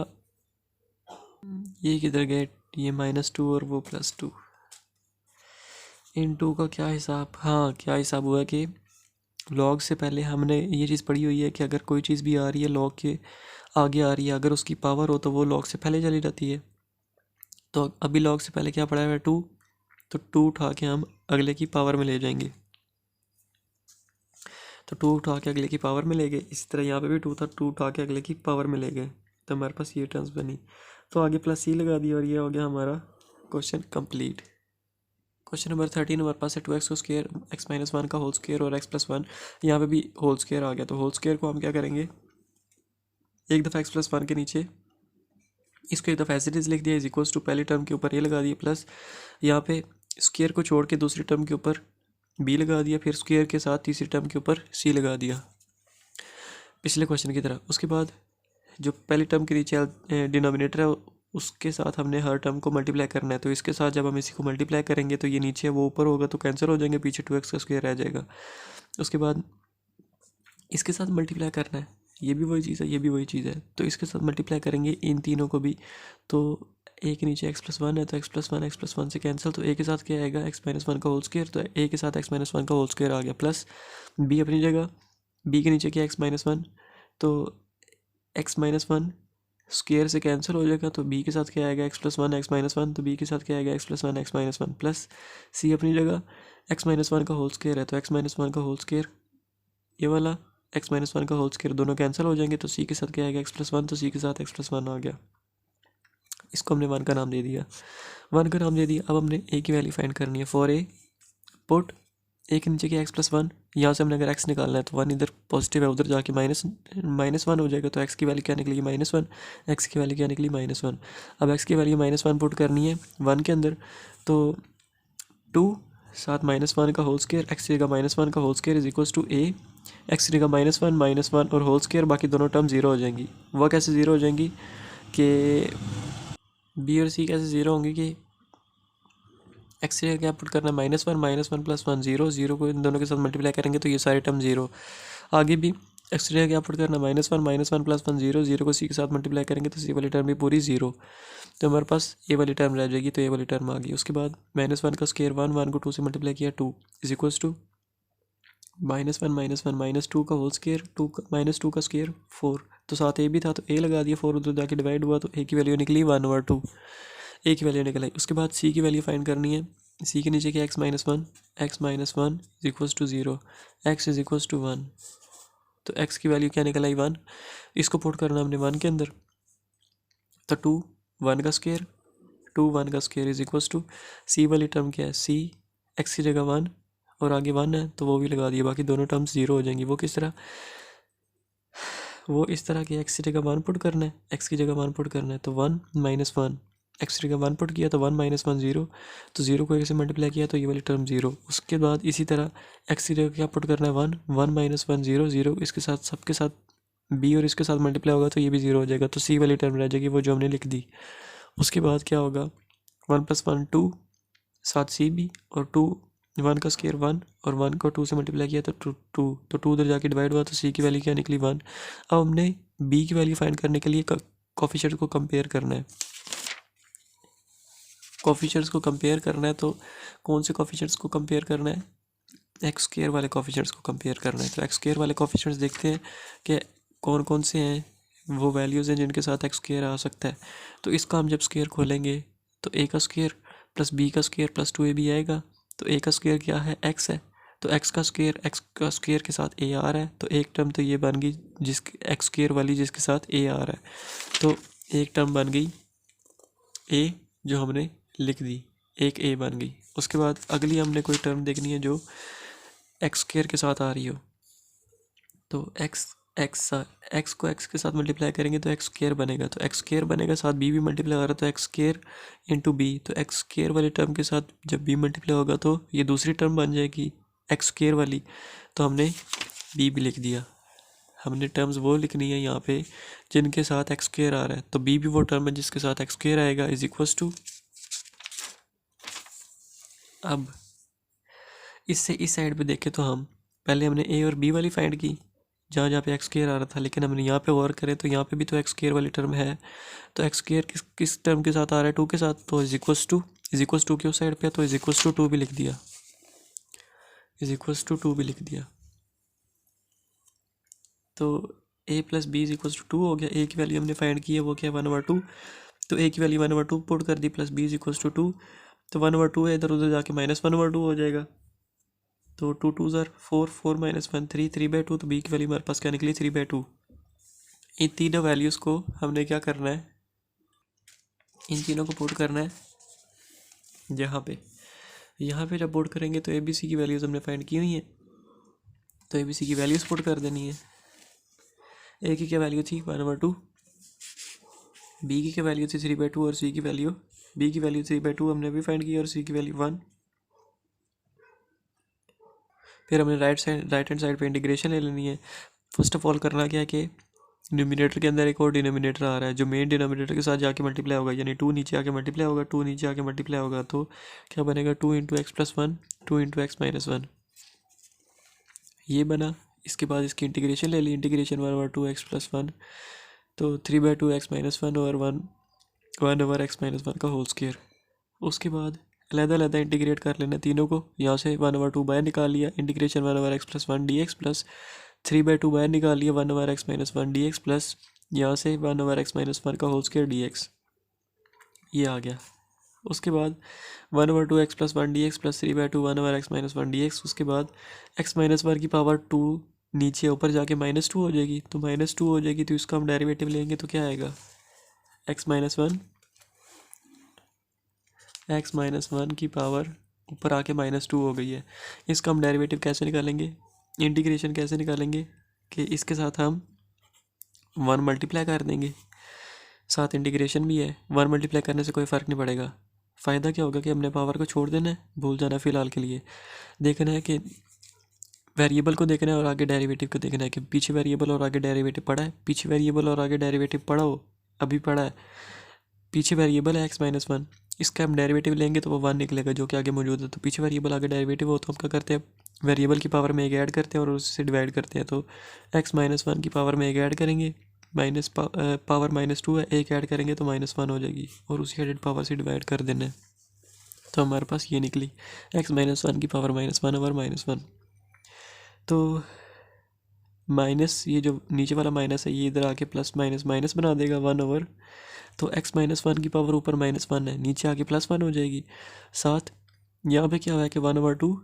ये किधर गए, ये -2 और वो +2, इन 2 का क्या हिसाब, हाँ क्या हिसाब हुआ कि लॉग से पहले हमने ये चीज़ पढ़ी हुई है कि अगर कोई चीज़ भी आ रही है लॉग के आगे आ रही है, अगर उसकी पावर हो तो वो लॉग से पहले चली जाती है। तो अभी लॉग से पहले क्या पढ़ा है 2, तो 2 उठा के हम अगले की पावर में ले जाएंगे, तो 2 उठा के अगले की पावर में ले गए। इसी तरह यहाँ पे भी 2 था, 2 उठा के अगले की पावर में ले गए, तो हमारे पास ये टर्म्स बनी, तो आगे +c लगा दिया और ये हो गया हमारा क्वेश्चन कंप्लीट। क्वेश्चन नंबर 13 हमारे पास है 2x² x - 1 का होल स्क्वायर और x + 1, यहाँ पे भी होल स्क्वायर आ गया, तो होल स्क्वायर को हम क्या करेंगे, एक दफ़ा x + 1 के नीचे इसको एक दफ़ा एज लिख दिया, = पहली टर्म के ऊपर ये लगा दिया, प्लस यहाँ पे स्क्वायर को छोड़ के दूसरी टर्म के ऊपर b लगा दिया, फिर स्क्वायर के साथ तीसरी टर्म के ऊपर c लगा दिया, पिछले क्वेश्चन की तरह। उसके बाद जो पहली टर्म के नीचे डिनोमिनेटर है उसके साथ हमने हर टर्म को मल्टीप्लाई करना है, तो इसके साथ जब हम इसी को मल्टीप्लाई करेंगे तो ये नीचे वो ऊपर होगा तो कैंसिल हो जाएंगे, पीछे 2x का स्क्वायर रह जाएगा। उसके बाद इसके साथ मल्टीप्लाई करना है, ये भी वही चीज़ है, ये भी वही चीज़ है, तो इसके साथ मल्टीप्लाई करेंगे इन तीनों को भी, तो a के नीचे x + 1 है तो x + 1 से कैंसिल, तो a के साथ क्या आएगा x - 1 का होल स्क्वायर, तो a के साथ x - 1 का होल स्क्वायर आ गया, प्लस b अपनी जगह, b के नीचे क्या x - 1, तो x - 1 स्क्वायर से कैंसिल हो जाएगा, तो b के साथ क्या आएगा x + 1 x - 1, तो b के साथ क्या आएगा x + 1 x - 1, प्लस c अपनी जगह x - 1 का होल स्क्वायर है, तो x - 1 का होल स्क्वायर, ये वाला x - 1 का होल स्क्वायर दोनों कैंसिल हो जाएंगे, तो c के साथ क्या आएगा x + 1, तो c के साथ x + 1 आ गया। इसको हमने 1 का नाम दे दिया, 1 का नाम दे दिया। अब हमने ए की वैल्यू फाइंड करनी है। फॉर ए पुट ए के नीचे क्या x+1, यहाँ से हमने अगर x निकालना है तो 1 इधर पॉजिटिव है, उधर जाके -1 हो जाएगा, तो x की वैल्यू क्या निकलेगी -1, x की वैल्यू क्या निकली -1। अब x की वैल्यू -1 पुट करनी है 1 के अंदर, तो 2 साथ -1 का होल स्क्वायर, x की जगह -1 का whole square is equal to a, x की जगह -1 और होल स्क्वायर, बाकी दोनों टर्म जीरो हो जाएंगी। वह कैसे जीरो हो जाएंगी कि b और c कैसे ज़ीरो होंगी कि एक्स की जगह क्या पुट करना है -1 + 1 0 को इन दोनों के साथ मल्टीप्लाई करेंगे तो ये सारे टर्म जीरो। आगे भी एक्स की जगह क्या पुट करना है -1 + 1 0 को सी के साथ मल्टीप्लाई करेंगे तो सी वाली टर्म भी पूरी जीरो, तो हमारे पास ये वाली टर्म रह जाएगी, तो ये वाली टर्म आ गई। उसके बाद -1 का स्क्वायर 1 को 2 से मल्टीप्लाई किया 2 इज इक्वल्स टू -1 -2 का होल स्क्वायर, -2 का स्क्वायर 4, तो साथ ए भी था तो ए लगा दिया, 4 उधर जाके डिवाइड हुआ तो ए की वैल्यू निकली 1/2, ए की वैल्यू निकल आई। उसके बाद सी की वैल्यू फाइंड करनी है। सी के नीचे क्या x-1 is equals to 0, x is equals to 1, तो x की वैल्यू क्या निकल आई 1, इसको पुट करना हमने 1 के अंदर, तो 2 1 का स्क्वायर, 2 1 का स्क्वायर इज इक्वल्स टू सी वाली टर्म क्या है c, x की जगह 1 और आगे 1 है तो वो भी लगा दिया, बाकी दोनों टर्म्स जीरो हो जाएंगी। वो किस तरह, वो इस तरह कि x की जगह 1 पुट करना है, x की जगह 1 पुट करना है तो 1 -1, एक्स की जगह 1 पुट किया तो 1 - 1 0, तो 0 को 1 से मल्टीप्लाई किया तो ये वाली टर्म 0। उसके बाद इसी तरह एक्स की जगह क्या पुट करना है 1 -1 0 0, इसके साथ सबके साथ b और इसके साथ मल्टीप्लाई होगा तो ये भी 0 हो जाएगा, तो c वाली टर्म रह जाएगी वो जो हमने लिख दी। उसके बाद क्या होगा 1 + 1 2, साथ c भी, और 2 1 का स्क्वायर 1 और 1 को 2 से मल्टीप्लाई किया तो 2 तो 2 उधर जाके डिवाइड हुआ तो c की वैल्यू क्या निकली 1। अब हमने b की वैल्यू फाइंड करने के लिए कोफिशिएंट को कंपेयर करना है। कोफिशिएंट्स को कंपेयर करना है तो कौन से कोफिशिएंट्स को कंपेयर करना है, एक्स स्क्वायर वाले कोफिशिएंट्स को कंपेयर करना है। तो एक्स स्क्वायर वाले कोफिशिएंट्स देखते हैं कि कौन कौन से हैं वो वैल्यूज़ हैं जिनके साथ एक्स स्क्वायर आ सकता है। तो इसका हम जब स्क्वायर खोलेंगे तो ए का स्क्वायर प्लस बी का स्क्वायर प्लस 2ab आएगा, तो ए का स्क्वायर क्या है एक्स है, तो एक्स का स्क्वायर के साथ ए आ रहा है, तो एक टर्म तो ये बन गई जिस एक्स स्क्वायर वाली जिसके साथ ए आ रहा है, तो एक टर्म बन गई ए जो हमने लिख दी, एक ए बन गई। उसके बाद अगली हमने कोई टर्म देखनी है जो एक्स स्क्वायर के साथ आ रही हो, तो एक्स को एक्स के साथ मल्टीप्लाई करेंगे तो एक्स स्क्वायर बनेगा, तो एक्स स्क्वायर बनेगा, साथ बी भी मल्टीप्लाई हो रहा है तो एक्स स्क्वायर इंटू बी, तो एक्स स्क्वायर वाली टर्म के साथ जब बी मल्टीप्लाई होगा तो ये दूसरी टर्म बन जाएगी एक्स स्क्वायर वाली, तो हमने बी भी लिख दिया। हमने टर्म्स वो लिखनी है यहाँ पे जिनके साथ एक्स स्क्वायर आ रहा है, तो बी भी वो टर्म है जिसके साथ एक्स स्क्वायर आएगा इज इक्वल्स टू, अब इससे इस साइड पे देखें तो हम पहले हमने ए और बी वाली फाइंड की जहाँ जहाँ पे एक्स स्क्वायर आ रहा था, लेकिन हमने यहाँ पे और करें तो यहाँ पे भी तो एक्स स्क्वायर वाली टर्म है, तो एक्स स्क्वायर किस टर्म के साथ आ रहा है 2 के साथ, तो इज इक्वल्स टू की उस साइड पे तो इज इक्वल्स टू 2 भी लिख दिया, इज इक्वल्स टू 2 भी लिख दिया, तो a + b = 2 हो गया। a की वैल्यू हमने फाइंड की है वो क्या है 1/2, तो a की वैल्यू 1/2 पुट कर दी प्लस b = 2, तो 1/2 है इधर उधर जाके -1/2 हो जाएगा, तो 2 2 ज़र 4 4 - 1 3 3/2, तो b की वैल्यू हमारे पास क्या निकली 3/2। इन तीनों वैल्यूज़ को हमने क्या करना है, इन तीनों को पुट करना है यहाँ पे जब पुट करेंगे तो ABC की वैल्यूज़ हमने फाइंड की हुई हैं, तो ABC की वैल्यूज़ पुट कर देनी है। ए की क्या वैल्यू थी 1/2, बी की क्या वैल्यू थी 3/2 और सी की वैल्यू बी की वैल्यू 3/2 हमने भी फाइंड की और सी की वैल्यू 1। फिर हमने राइट हैंड साइड पे इंटीग्रेशन ले लेनी है। फर्स्ट ऑफ ऑल करना क्या है कि डिनोमिनेटर के अंदर एक और डिनोमिनेटर आ रहा है जो मेन डिनोमिनेटर के साथ जाके मल्टीप्लाई होगा, यानी 2 नीचे आके मल्टीप्लाई होगा, 2 नीचे आके मल्टीप्लाई होगा, तो क्या बनेगा 2 × x + 1 2 × x - 1 ये बना। इसके बाद इसकी इंटीग्रेशन ले ली, इंटीग्रेशन 1/2 x + 1, तो 3/2 x - 1 और 1/x - 1 का होल स्क्वायर। उसके बाद अलग इंटीग्रेट कर लेना तीनों को, यहाँ से 1/2 बाहर निकाल लिया, इंटीग्रेशन 1/x + 1 dx प्लस 3/2 बाहर निकाल लिया 1/x - 1 dx प्लस यहाँ से 1/x - 1 का होल स्क्वायर dx, ये आ गया। उसके बाद 1/2 x + 1 dx plus 3/2 1/x - 1 dx, उसके बाद x - 1 की पावर 2 नीचे ऊपर जाके -2 हो जाएगी, तो -2 हो जाएगी, तो इसका हम डेरिवेटिव लेंगे तो क्या आएगा x - 1 एक्स माइनस वन की पावर ऊपर आके -2 हो गई है। इसका हम डेरिवेटिव कैसे निकालेंगे, इंटीग्रेशन कैसे निकालेंगे कि इसके साथ हम 1 मल्टीप्लाई कर देंगे, साथ इंटीग्रेशन भी है। 1 मल्टीप्लाई करने से कोई फ़र्क नहीं पड़ेगा। फ़ायदा क्या होगा कि हमने पावर को छोड़ देना है, भूल जाना है फ़िलहाल के लिए। देखना है कि वेरिएबल को देखना है और आगे डेरिवेटिव को देखना है कि पीछे वेरिएबल और आगे डेरिवेटिव पड़ा है। पीछे वेरिएबल और आगे डेरिवेटिव पड़ा हो, अभी पड़ा है। पीछे वेरिएबल है एक्स माइनस वन, इसका हम डेरिवेटिव लेंगे तो वो 1 निकलेगा जो कि आगे मौजूद है। तो पीछे वेरिएबल आगे डेरिवेटिव हो तो हम क्या करते हैं, वेरिएबल की पावर में एक ऐड करते हैं और उससे डिवाइड करते हैं। तो एक्स माइनस वन की पावर में एक ऐड करेंगे, पावर -2 है, एक ऐड करेंगे तो -1 हो जाएगी और उसी एडेड पावर से डिवाइड कर देना है। तो हमारे पास ये निकली एक्स माइनस वन की पावर -1 ओवर -1। तो माइनस, ये जो नीचे वाला माइनस है ये इधर आके प्लस माइनस माइनस बना देगा 1 ओवर। तो एक्स माइनस वन की पावर ऊपर -1 है, नीचे आके +1 हो जाएगी। साथ यहाँ पे क्या हुआ है कि 1/2,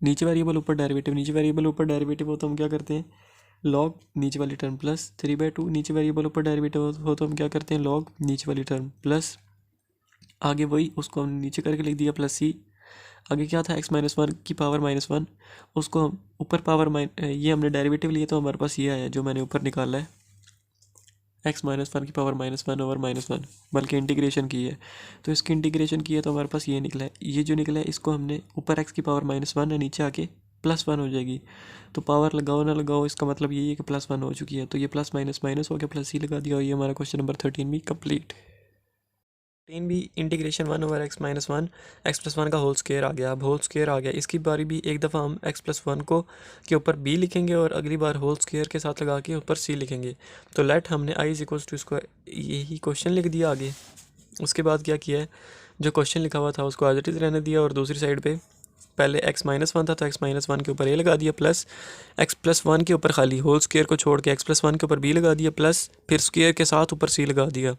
नीचे वेरिएबल ऊपर डेरिवेटिव, नीचे वेरिएबल ऊपर डेरिवेटिव हो तो हम क्या करते हैं, लॉग नीचे वाली टर्म प्लस 3/2, नीचे वेरिएबल ऊपर डेरिवेटिव हो तो हम क्या करते हैं, लॉग नीचे वाली टर्म प्लस आगे वही उसको हम नीचे करके लिख दिया +c। आगे क्या था, एक्स माइनस वन की पावर -1, उसको हम ऊपर पावर ये हमने डेरिवेटिव लिए तो हमारे पास ये आया जो मैंने ऊपर निकाला है, एक्स माइनस वन की पावर -1 ओवर -1, बल्कि इंटीग्रेशन की है। तो इसकी इंटीग्रेशन की है तो हमारे पास ये निकला है। ये जो निकला है इसको हमने ऊपर एक्स की पावर -1 है, नीचे आके +1 हो जाएगी। तो पावर लगाओ ना लगाओ इसका मतलब यही है कि +1 हो चुकी है। तो ये प्लस माइनस माइनस हो गया, +c लगा दिया और ये हमारा क्वेश्चन नंबर 13 भी कंप्लीट। 13 भी integration 1 over x minus one x plus one का होल स्क्वायर आ गया। अब होल स्क्वायर आ गया, इसकी बारी भी एक दफ़ा हम एक्स प्लस वन को के ऊपर b लिखेंगे और अगली बार होल स्क्वायर के साथ लगा के ऊपर c लिखेंगे। तो लेट हमने i इक्वल्स टू इसको यही क्वेश्चन लिख दिया आगे। उसके बाद क्या किया है, जो क्वेश्चन लिखा हुआ था उसको एज इट इज़ रहने दिया और दूसरी साइड पे पहले एक्स माइनस वन था तो एक्स माइनस वन के ऊपर ए लगा दिया, प्लस एक्स प्लस वन के ऊपर खाली होल स्क्वायर को छोड़ के एक्स प्लस वन के ऊपर बी लगा दिया, प्लस फिर स्क्वायर के साथ ऊपर सी लगा दिया।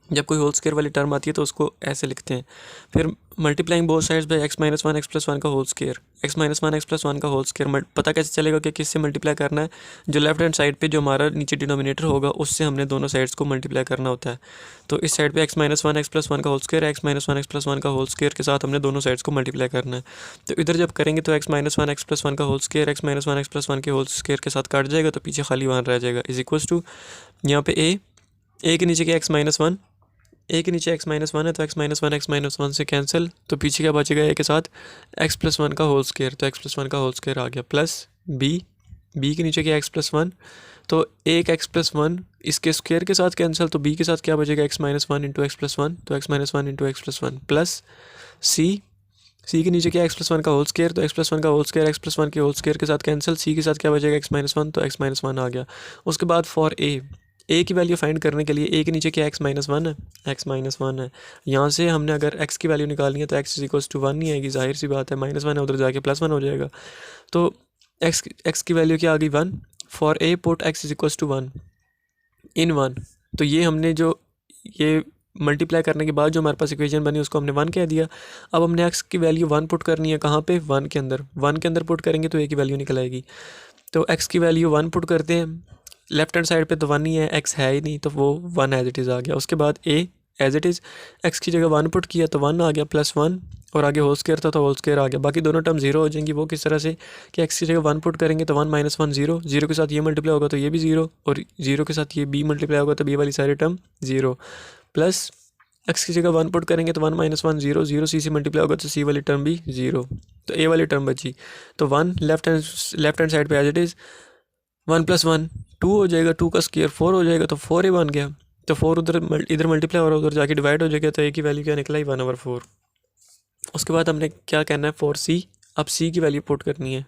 जब कोई होल स्क्वायर वाली टर्म आती है तो उसको ऐसे लिखते हैं। फिर multiplying both sides by x minus one x plus one का whole square, x minus one x plus one का होल स्क्वायर। पता कैसे चलेगा कि किससे मल्टीप्लाई करना है, जो लेफ्ट हैंड साइड पे जो हमारा नीचे डिनोमिनेटर होगा उससे हमने दोनों साइड्स को मल्टीप्लाई करना होता है। तो इस साइड पे x minus one x plus one का whole square, x minus one x plus one का होल स्क्वायर के साथ हमने दोनों साइड्स को मल्टीप्लाई करना है। तो इधर जब करेंगे तो x minus one x plus one का whole square x minus one x plus one के होल स्क्वायर के साथ काट जाएगा तो पीछे खाली वन रह जाएगा, इज इक्वल्स टू यहाँ पे ए के नीचे के एक्स माइनस वन, ए के नीचे एक्स माइनस वन है तो एक्स माइनस वन से कैंसिल, तो पीछे क्या बचेगा ए के साथ एक्स प्लस वन का होल स्क्वायर, तो एक्स प्लस वन का होल स्क्वायर आ गया, प्लस बी के नीचे क्या एक्स प्लस वन, तो एक एक्स प्लस वन इसके स्क्वायर के साथ कैंसिल, तो बी के साथ क्या बचेगा x minus one into x plus one, तो x minus one into x plus one, plus C के नीचे क्या एक्स प्लस वन का होल स्क्वायर, तो एक्स प्लस वन का whole square x plus one के होल स्क्वायर के साथ कैंसिल, सी के साथ क्या बचेगा एक्स माइनस वन, तो एक्स माइनस वन आ गया। उसके बाद फॉर ए की वैल्यू फाइंड करने के लिए ए के नीचे क्या एक्स माइनस वन है, एक्स माइनस वन है। यहाँ से हमने अगर एक्स की वैल्यू निकालनी है तो x is equals to one नहीं आएगी, जाहिर सी बात है, -1 है उधर जाके +1 हो जाएगा। तो एक्स की वैल्यू क्या आ गई 1, for A put x is equals to 1 in 1। तो ये हमने जो ये मल्टीप्लाई करने के बाद जो हमारे पास इक्वेशन बनी उसको हमने 1 कह दिया। अब हमने एक्स की वैल्यू 1 पुट करनी है, कहाँ पे, 1 के अंदर। 1 के अंदर पुट करेंगे तो ए की वैल्यू निकल आएगी। तो एक्स की वैल्यू 1 पुट करते हैं, लेफ्ट हैंड साइड पे तो 1 ही है, एक्स है ही नहीं तो वो 1 एज इट इज़ आ गया। उसके बाद ए एज इट इज़ एक्स की जगह 1 पुट किया तो 1 आ गया, +1 और आगे होल स्क्वायर था तो होल स्क्वायर आ गया। बाकी दोनों टर्म 0 हो जाएंगी। वो किस तरह से कि एक्स की जगह 1 पुट करेंगे तो 1 - 1 0, 0 के साथ ये मल्टीप्लाई होगा तो ये भी 0 और 0 के साथ ये बी मल्टीप्लाई होगा तो बी वाली सारी टर्म 0, प्लस एक्स की जगह 1 पुट करेंगे तो 1 - 1 0, 0 सी से मल्टीप्लाई होगा तो सी वाली टर्म भी 0, तो ए वाली टर्म बची। तो 1 लेफ्ट हैंड साइड पे एज इट इज़ 1 + 1 2 हो जाएगा, 2 का स्क्वायर 4 हो जाएगा तो 4 ही बन गया। तो 4 उधर इधर मल्टीप्लाई हो रहा है उधर जाके डिवाइड हो जाएगा तो ए की वैल्यू क्या निकला ही 1/4। उसके बाद हमने क्या करना है, फॉर सी, अब सी की वैल्यू पुट करनी है,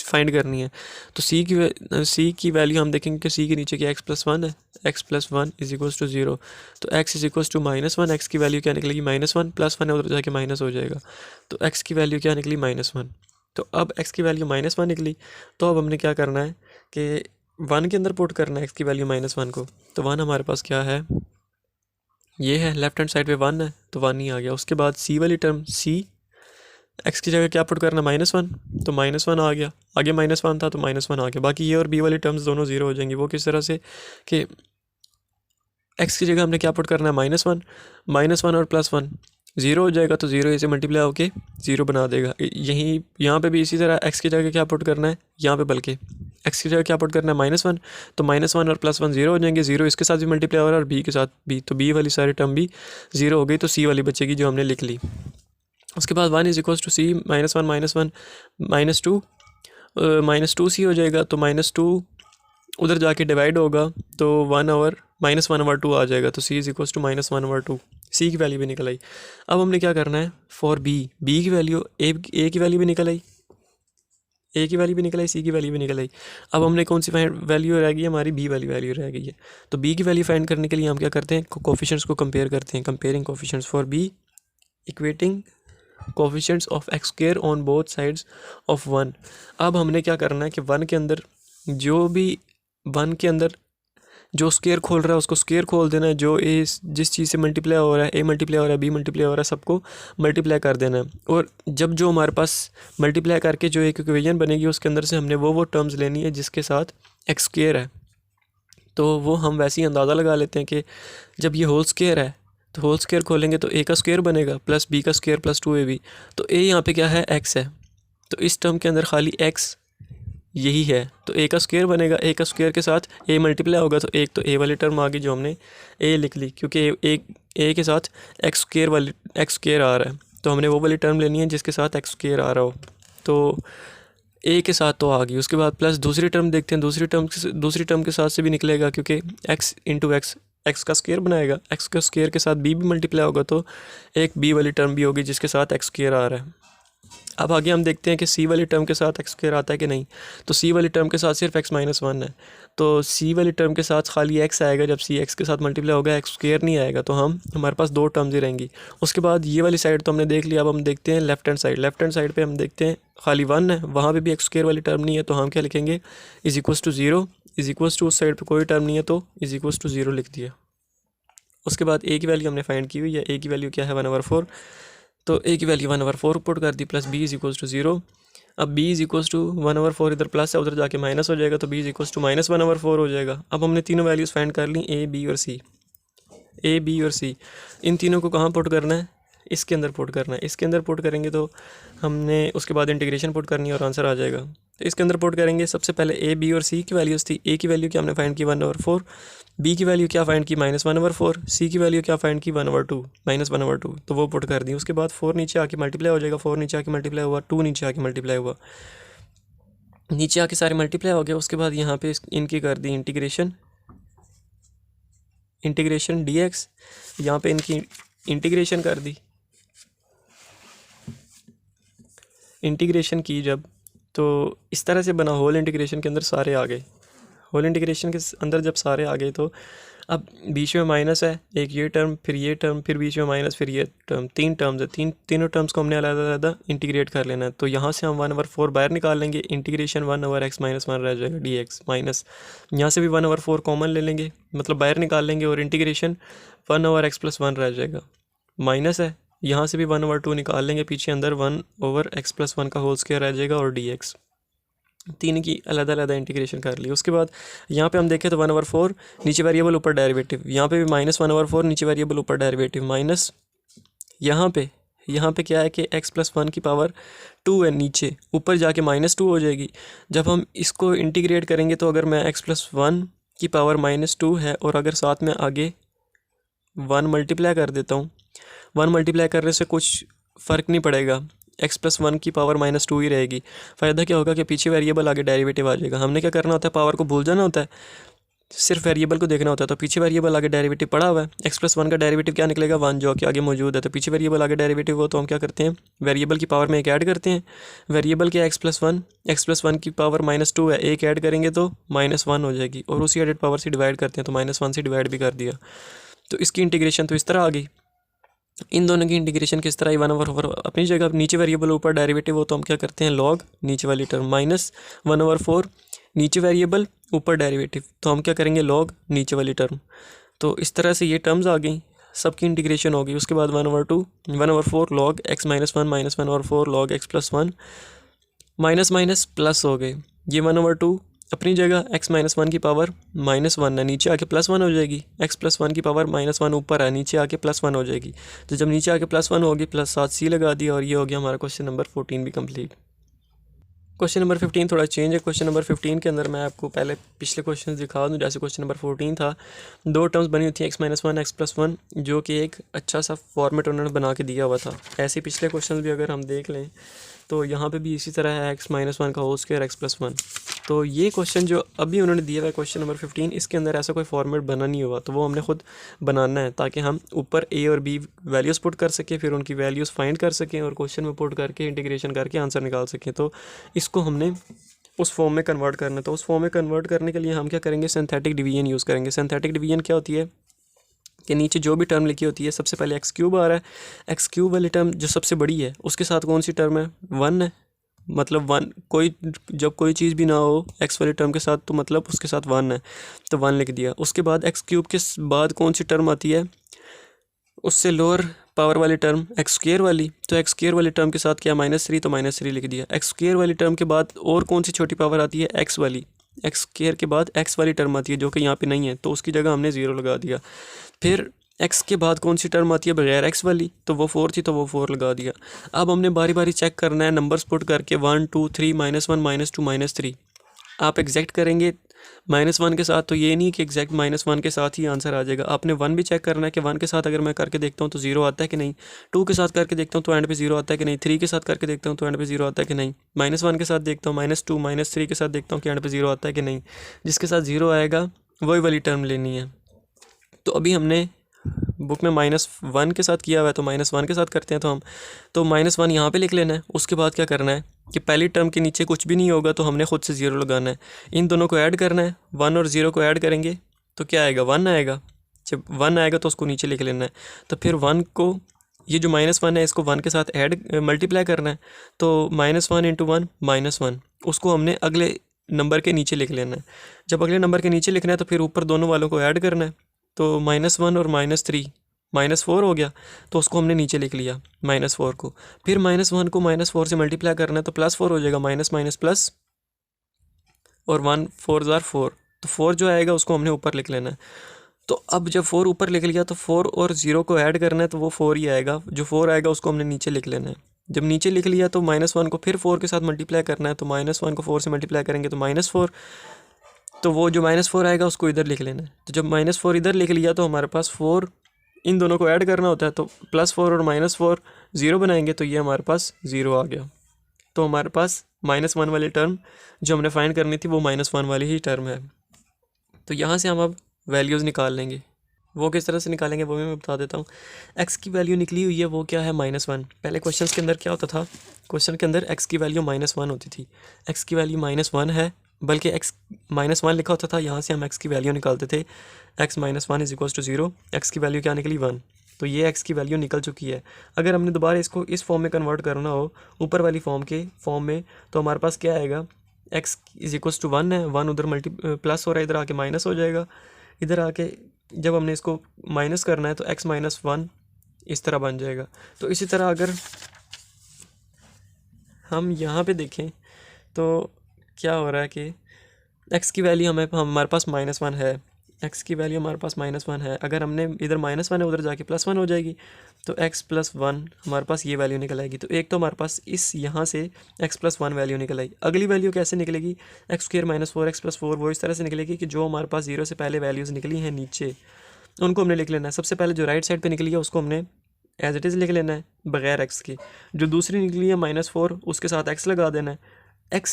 फाइंड करनी है। तो सी की वैल्यू हम देखेंगे कि सी के नीचे क्या एक्स प्लस वन है, x plus one is equals to 0, तो x is equals to -1, x की वैल्यू क्या निकलेगी -1, +1 है उधर जाके माइनस हो जाएगा तो एक्स की वैल्यू क्या निकली -1। तो अब एक्स की वैल्यू -1 निकली तो अब हमने क्या करना है कि 1 के अंदर पुट करना है एक्स की वैल्यू -1 को। तो 1 हमारे पास क्या है, ये है, लेफ्ट हैंड साइड पे 1 है तो 1 ही आ गया। उसके बाद सी वाली टर्म, सी एक्स की जगह क्या पुट करना, -1 तो -1 आ गया, आगे -1 था तो -1 आ गया। बाकी ये और बी वाली टर्म्स दोनों 0 हो जाएंगी। वो किस तरह से कि एक्स की जगह हमने क्या पुट करना है, -1 और +1, ज़ीरो हो जाएगा तो ज़ीरो से मल्टीप्लाई होके ज़ीरो बना देगा। यहीं यहाँ पे भी इसी तरह एक्स की जगह क्या पुट करना है, यहाँ पे बल्कि एक्स की जगह क्या पुट करना है -1, तो -1 और +1 ज़ीरो हो जाएंगे, ज़ीरो इसके साथ भी मल्टीप्लाई हो रहा है और बी के साथ भी, तो बी वाली सारी टर्म भी ज़ीरो हो गई, तो सी वाली बचेगी जो हमने लिख ली। उसके बाद 1 = c -1 -2 -2 सी हो जाएगा, तो -2 उधर जाके डिवाइड होगा तो 1/-1/2 आ जाएगा, तो c = -1/2। सी की वैल्यू भी निकल आई। अब हमने क्या करना है फॉर बी की वैल्यू ए की वैल्यू भी निकल आई, ए की वैल्यू भी निकल आई, सी की वैल्यू भी निकल आई। अब हमने कौन सी वैल्यू रह गई है, हमारी बी वाली वैल्यू रह गई है। तो बी की वैल्यू फाइंड करने के लिए हम क्या करते हैं, कोफिशिएंट्स को कंपेयर करते हैं, comparing coefficients for B equating coefficients of x square on both sides of 1। अब हमने क्या करना है कि 1 के अंदर जो स्क्वायर खोल रहा है उसको स्क्वायर खोल देना है, जो ए जिस चीज़ से मल्टीप्लाई हो रहा है, ए मल्टीप्लाई हो रहा है, बी मल्टीप्लाई हो रहा है, सबको मल्टीप्लाई कर देना है। और जब जो हमारे पास मल्टीप्लाई करके जो एक इक्वेशन बनेगी उसके अंदर से हमने वो टर्म्स लेनी है जिसके साथ एक्स स्क्वायर है, तो वो हम वैसे ही अंदाज़ा लगा लेते हैं कि जब ये होल स्क्वायर है तो होल स्क्वायर खोलेंगे तो ए का स्क्वायर बनेगा प्लस बी का स्क्वायर प्लस 2ab, तो ए यहाँ पे क्या है, एक्स है, तो इस टर्म के अंदर खाली एक्स यही है, तो ए का स्क्वायर बनेगा, ए का स्क्वायर के साथ ए मल्टीप्लाई होगा, तो एक तो ए वाली टर्म आ गई जो हमने ए लिख ली, क्योंकि ए के साथ एक्स स्क्वायर आ रहा है, तो हमने वो वाली टर्म लेनी है जिसके साथ एक्स स्क्वायर आ रहा हो, तो ए के साथ तो आ गई। उसके बाद प्लस दूसरी टर्म देखते हैं, दूसरी टर्म के साथ से भी निकलेगा, क्योंकि एक्स इंटू एक्स का स्क्वायर बनाएगा, एक्स का स्क्वायर के साथ बी भी मल्टीप्लाई होगा, तो एक बी वाली टर्म भी होगी जिसके साथ एक्स स्क्वायर आ रहा है। अब आगे हम देखते हैं कि सी वाली टर्म के साथ एक्स स्क्वायर आता है कि नहीं, तो सी वाली टर्म के साथ सिर्फ x-1 है, तो सी वाली टर्म के साथ खाली x आएगा, जब सी एक्स के साथ मल्टीप्लाई होगा एक्स स्क्वायर नहीं आएगा, तो हमारे पास दो टर्म्स ही रहेंगी। उसके बाद ये वाली साइड तो हमने देख लिया, अब हम देखते हैं लेफ्ट हैंड साइड पे हम देखते हैं खाली 1 है, वहाँ पे भी एक्स स्क्वायर वाली टर्म नहीं है, तो हम क्या लिखेंगे =0, उस साइड पर कोई टर्म नहीं है तो =0 लिख दिया। उसके बाद ए की वैल्यू हमने फाइंड की हुई है, ए की वैल्यू क्या है 1/4, तो ए की वैल्यू 1/4 पुट कर दी, प्लस b = 0। अब b = 1/4 इधर प्लस है उधर जाके माइनस हो जाएगा, तो b = -1/4 हो जाएगा। अब हमने तीनों वैल्यूज़ फाइंड कर ली, a b और c, इन तीनों को कहाँ पुट करना है, इसके अंदर पुट करना है। इसके अंदर पुट करेंगे तो हमने उसके बाद इंटीग्रेशन पुट करनी है और आंसर आ जाएगा। तो इसके अंदर पुट करेंगे, सबसे पहले ए बी और सी की वैल्यूज़ थी, ए की वैल्यू क्या हमने फाइंड की 1/4, बी की वैल्यू क्या फाइंड की -1/4, सी की वैल्यू क्या फाइंड की 1/2 -1/2, तो वो पुट कर दी। उसके बाद 4 नीचे आके मल्टीप्लाई हो जाएगा, 4 नीचे आके मल्टीप्लाई हुआ, 2 नीचे आके मल्टीप्लाई हुआ, नीचे आके सारे मल्टीप्लाई हो गया। उसके बाद यहाँ पे इनकी कर दी इंटीग्रेशन dx, यहाँ पे इनकी इंटीग्रेशन कर दी, इंटीग्रेशन की जब, तो इस तरह से बना, होल इंटीग्रेशन के अंदर सारे आ गए, होल इंटीग्रेशन के अंदर जब सारे आ गए तो अब बीच में माइनस है, एक ये टर्म, फिर ये टर्म, फिर बीच में माइनस, फिर ये टर्म, तीन टर्म्स है, तीनों टर्म्स को हमने अलग-अलग इंटीग्रेट कर लेना है। तो यहाँ से हम 1/4 बाहर निकाल लेंगे, इंटीग्रेशन 1/x-1 रह जाएगा dx, माइनस यहाँ से भी 1/4 कॉमन ले लेंगे, मतलब बाहर निकाल लेंगे, और इंटीग्रेशन 1/x+1 रह जाएगा, माइनस है यहाँ से भी 1/2 निकाल लेंगे, पीछे अंदर 1/x+1 का होल स्क्वायर रह जाएगा, और dx, तीन की अलग-अलग इंटीग्रेशन कर ली। उसके बाद यहाँ पे हम देखें तो 1/4 नीचे वेरिएबल ऊपर डेरिवेटिव, यहाँ पे भी -1/4 नीचे वेरिएबल ऊपर डेरिवेटिव, माइनस यहाँ पे क्या है कि x+1 की पावर 2 है, नीचे ऊपर जाके -2 हो जाएगी। जब हम इसको इंटीग्रेट करेंगे तो अगर मैं x+1 की पावर -2 है और अगर साथ में आगे 1 मल्टीप्लाई कर देता हूँ, 1 मल्टीप्लाई करने से कुछ फ़र्क नहीं पड़ेगा, x+1 की पावर -2 ही रहेगी। फ़ायदा क्या होगा कि पीछे वेरिएबल आगे डेरिवेटिव आ जाएगा। हमने क्या करना होता है, पावर को भूल जाना होता है, सिर्फ वेरिएबल को देखना होता है। तो पीछे वेरिएबल आगे डेरिवेटिव पड़ा हुआ है, x+1 का डेरिवेटिव क्या निकलेगा 1, जो कि आगे मौजूद है, तो पीछे वेरिएबल आगे डेरिवेटिव हो तो हम क्या करते हैं, वेरिएबल की पावर में एक ऐड करते हैं। वेरिएबल क्या x+1 की पावर -2 है, एक ऐड करेंगे तो -1 हो जाएगी, और उसी एडेड पावर से डिवाइड करते हैं तो -1 से डिवाइड भी कर दिया। तो इसकी इंटीग्रेशन तो इस तरह आ गई। इन दोनों की इंटीग्रेशन किस तरह, 1/4 अपनी जगह, नीचे वेरिएबल ऊपर डेरिवेटिव हो तो हम क्या करते हैं, लॉग नीचे वाली टर्म, -1/4 नीचे वेरिएबल ऊपर डेरिवेटिव, तो हम क्या करेंगे, लॉग नीचे वाली टर्म। तो इस तरह से ये टर्म्स आ गई, सबकी इंटीग्रेशन होगी। उसके बाद 1/4 log x-1 -1/4 log x+1, minus minus plus हो गए, ये 1/2 अपनी जगह x-1 की पावर -1 है, नीचे आके +1 हो जाएगी। x+1 की पावर -1 ऊपर है, नीचे आके +1 हो जाएगी। तो जब नीचे आके +1 होगी, +7c लगा दिया और ये हो गया हमारा क्वेश्चन नंबर 14 भी कंप्लीट। क्वेश्चन नंबर 15 थोड़ा चेंज है। क्वेश्चन नंबर 15 के अंदर मैं आपको पहले पिछले क्वेश्चन दिखा दूं। जैसे क्वेश्चन नंबर 14 था, दो टर्म्स बनी हुई थी x-1 x+1, जो कि एक अच्छा सा फॉर्मेट उन्होंने बना के दिया हुआ था। ऐसे पिछले क्वेश्चन भी अगर हम देख लें तो यहाँ पे भी इसी तरह है x-1 का होल स्क्वायर x+1। तो ये क्वेश्चन जो अभी उन्होंने दिया हुआ है क्वेश्चन नंबर 15, इसके अंदर ऐसा कोई फॉर्मेट बना नहीं हुआ, तो वो हमने खुद बनाना है ताकि हम ऊपर a और b वैल्यूज़ पुट कर सकें, फिर उनकी वैल्यूज़ फाइंड कर सकें और क्वेश्चन में पुट करके इंटीग्रेशन करके आंसर निकाल सकें। तो इसको हमने उस फॉर्म में कन्वर्ट करना है। तो उस फॉर्म में कन्वर्ट करने के लिए हम क्या करेंगे, सिंथेटिक डिवीजन यूज़ करेंगे। सिंथेटिक डिवीजन क्या होती है कि नीचे जो भी टर्म लिखी होती है, सबसे पहले x³ आ रहा है, x³ वाली टर्म जो सबसे बड़ी है उसके साथ कौन सी टर्म है, 1 है। मतलब 1, कोई जब कोई चीज़ भी ना हो x वाली टर्म के साथ तो मतलब उसके साथ 1 है, तो 1 लिख दिया। उसके बाद x³ के बाद कौन सी टर्म आती है, उससे लोअर पावर वाली टर्म x² वाली, तो x² वाली टर्म के साथ क्या -3, तो -3 लिख दिया। x² वाली टर्म के बाद और कौन सी छोटी पावर आती है, x वाली। x² के बाद x वाली टर्म आती है जो कि यहाँ पे नहीं है, तो उसकी जगह हमने 0 लगा दिया। फिर x के बाद कौन सी टर्म आती है बगैर x वाली, तो वो 4 थी, तो वो 4 लगा दिया। अब हमने बारी बारी चेक करना है नंबर्स पुट करके 1 2 3 -1 -2 -3। आप एग्जैक्ट करेंगे -1 के साथ, तो ये नहीं कि एग्जैक्ट -1 के साथ ही आंसर आ जाएगा। आपने 1 भी चेक करना है कि 1 के साथ अगर मैं करके देखता हूँ तो 0 आता है कि नहीं, 2 के साथ करके देखता हूँ तो एंड पे 0 आता है कि नहीं, 3 के साथ करके देखता हूँ तो एंड पे 0 आता है कि नहीं, -1 के साथ देखता हूँ, -2 -3 के साथ देखता हूँ कि एंड पे 0 आता है कि नहीं। जिसके साथ 0 आएगा वही वाली टर्म लेनी है। तो अभी हमने बुक में -1 के साथ किया हुआ है, तो -1 के साथ करते हैं। तो हम तो -1 यहाँ पे लिख लेना है। उसके बाद क्या करना है कि पहली टर्म के नीचे कुछ भी नहीं होगा तो हमने खुद से 0 लगाना है। इन दोनों को ऐड करना है, 1 और 0 को ऐड करेंगे तो क्या आएगा, 1 आएगा। जब 1 आएगा तो उसको नीचे लिख लेना है। तो फिर 1 को, ये जो -1 है इसको 1 के साथ ऐड मल्टीप्लाई करना है, तो -1 × 1 -1, उसको हमने अगले नंबर के नीचे लिख लेना है। जब अगले नंबर के नीचे लिखना है तो फिर ऊपर दोनों वालों को ऐड करना है, तो -1 और -3 -4 हो गया, तो उसको हमने नीचे लिख लिया -4 को। फिर -1 को -4 से मल्टीप्लाई करना है तो +4 हो जाएगा, माइनस माइनस प्लस, और 1 4 ज़ार 4, तो 4 जो आएगा उसको हमने ऊपर लिख लेना है। तो अब जब 4 ऊपर लिख लिया तो 4 और 0 को ऐड करना है, तो वो 4 ही आएगा। जो 4 आएगा उसको हमने नीचे लिख लेना है। जब नीचे लिख लिया तो -1 को फिर 4 के साथ मल्टीप्लाई करना है, तो -1 को 4 से मल्टीप्लाई करेंगे तो -4, तो वो जो -4 आएगा उसको इधर लिख लेना है। तो जब -4 इधर लिख लिया तो हमारे पास 4, इन दोनों को ऐड करना होता है, तो +4 और -4 0 बनाएंगे तो ये हमारे पास 0 आ गया। तो हमारे पास -1 वाली टर्म जो हमने फाइंड करनी थी वो -1 वाली ही टर्म है। तो यहाँ से हम अब वैल्यूज़ निकाल लेंगे। वो किस तरह से निकालेंगे वो भी मैं बता देता हूँ। x की वैल्यू निकली हुई है, वो क्या है, -1। पहले क्वेश्चन के अंदर क्या होता था, क्वेश्चन के अंदर x की वैल्यू -1 होती थी। x की वैल्यू -1 है, बल्कि x -1 लिखा होता था, यहाँ से हम x की वैल्यू निकालते थे। x -1 = 0, x की वैल्यू क्या निकली, 1। तो ये x की वैल्यू निकल चुकी है। अगर हमने दोबारा इसको इस फॉर्म में कन्वर्ट करना हो, ऊपर वाली फॉर्म में, तो हमारे पास क्या आएगा, x = 1 है, 1 उधर प्लस हो रहा है, इधर आके माइनस हो जाएगा। इधर आके जब हमने इसको माइनस करना है तो x - 1 इस तरह बन जाएगा। तो इसी तरह अगर हम यहाँ पे देखें तो क्या हो रहा है कि x की वैल्यू हमारे पास -1 है, x की वैल्यू हमारे पास -1 है। अगर हमने इधर -1 है, उधर जाके +1 हो जाएगी, तो x + 1 हमारे पास ये वैल्यू निकल आएगी। तो एक तो हमारे पास इस यहाँ से x + 1 वैल्यू निकल आई। अगली वैल्यू कैसे निकलेगी, x² - 4 x + 4, वो इस तरह से निकलेगी कि जो हमारे पास 0 से पहले वैल्यूज़ निकली हैं नीचे, उनको हमने लिख लेना है। सबसे पहले जो राइट साइड पे निकली है उसको हमने एज इट इज़ लिख लेना है बगैर x के। जो दूसरी निकली है -4, उसके साथ x लगा देना है। x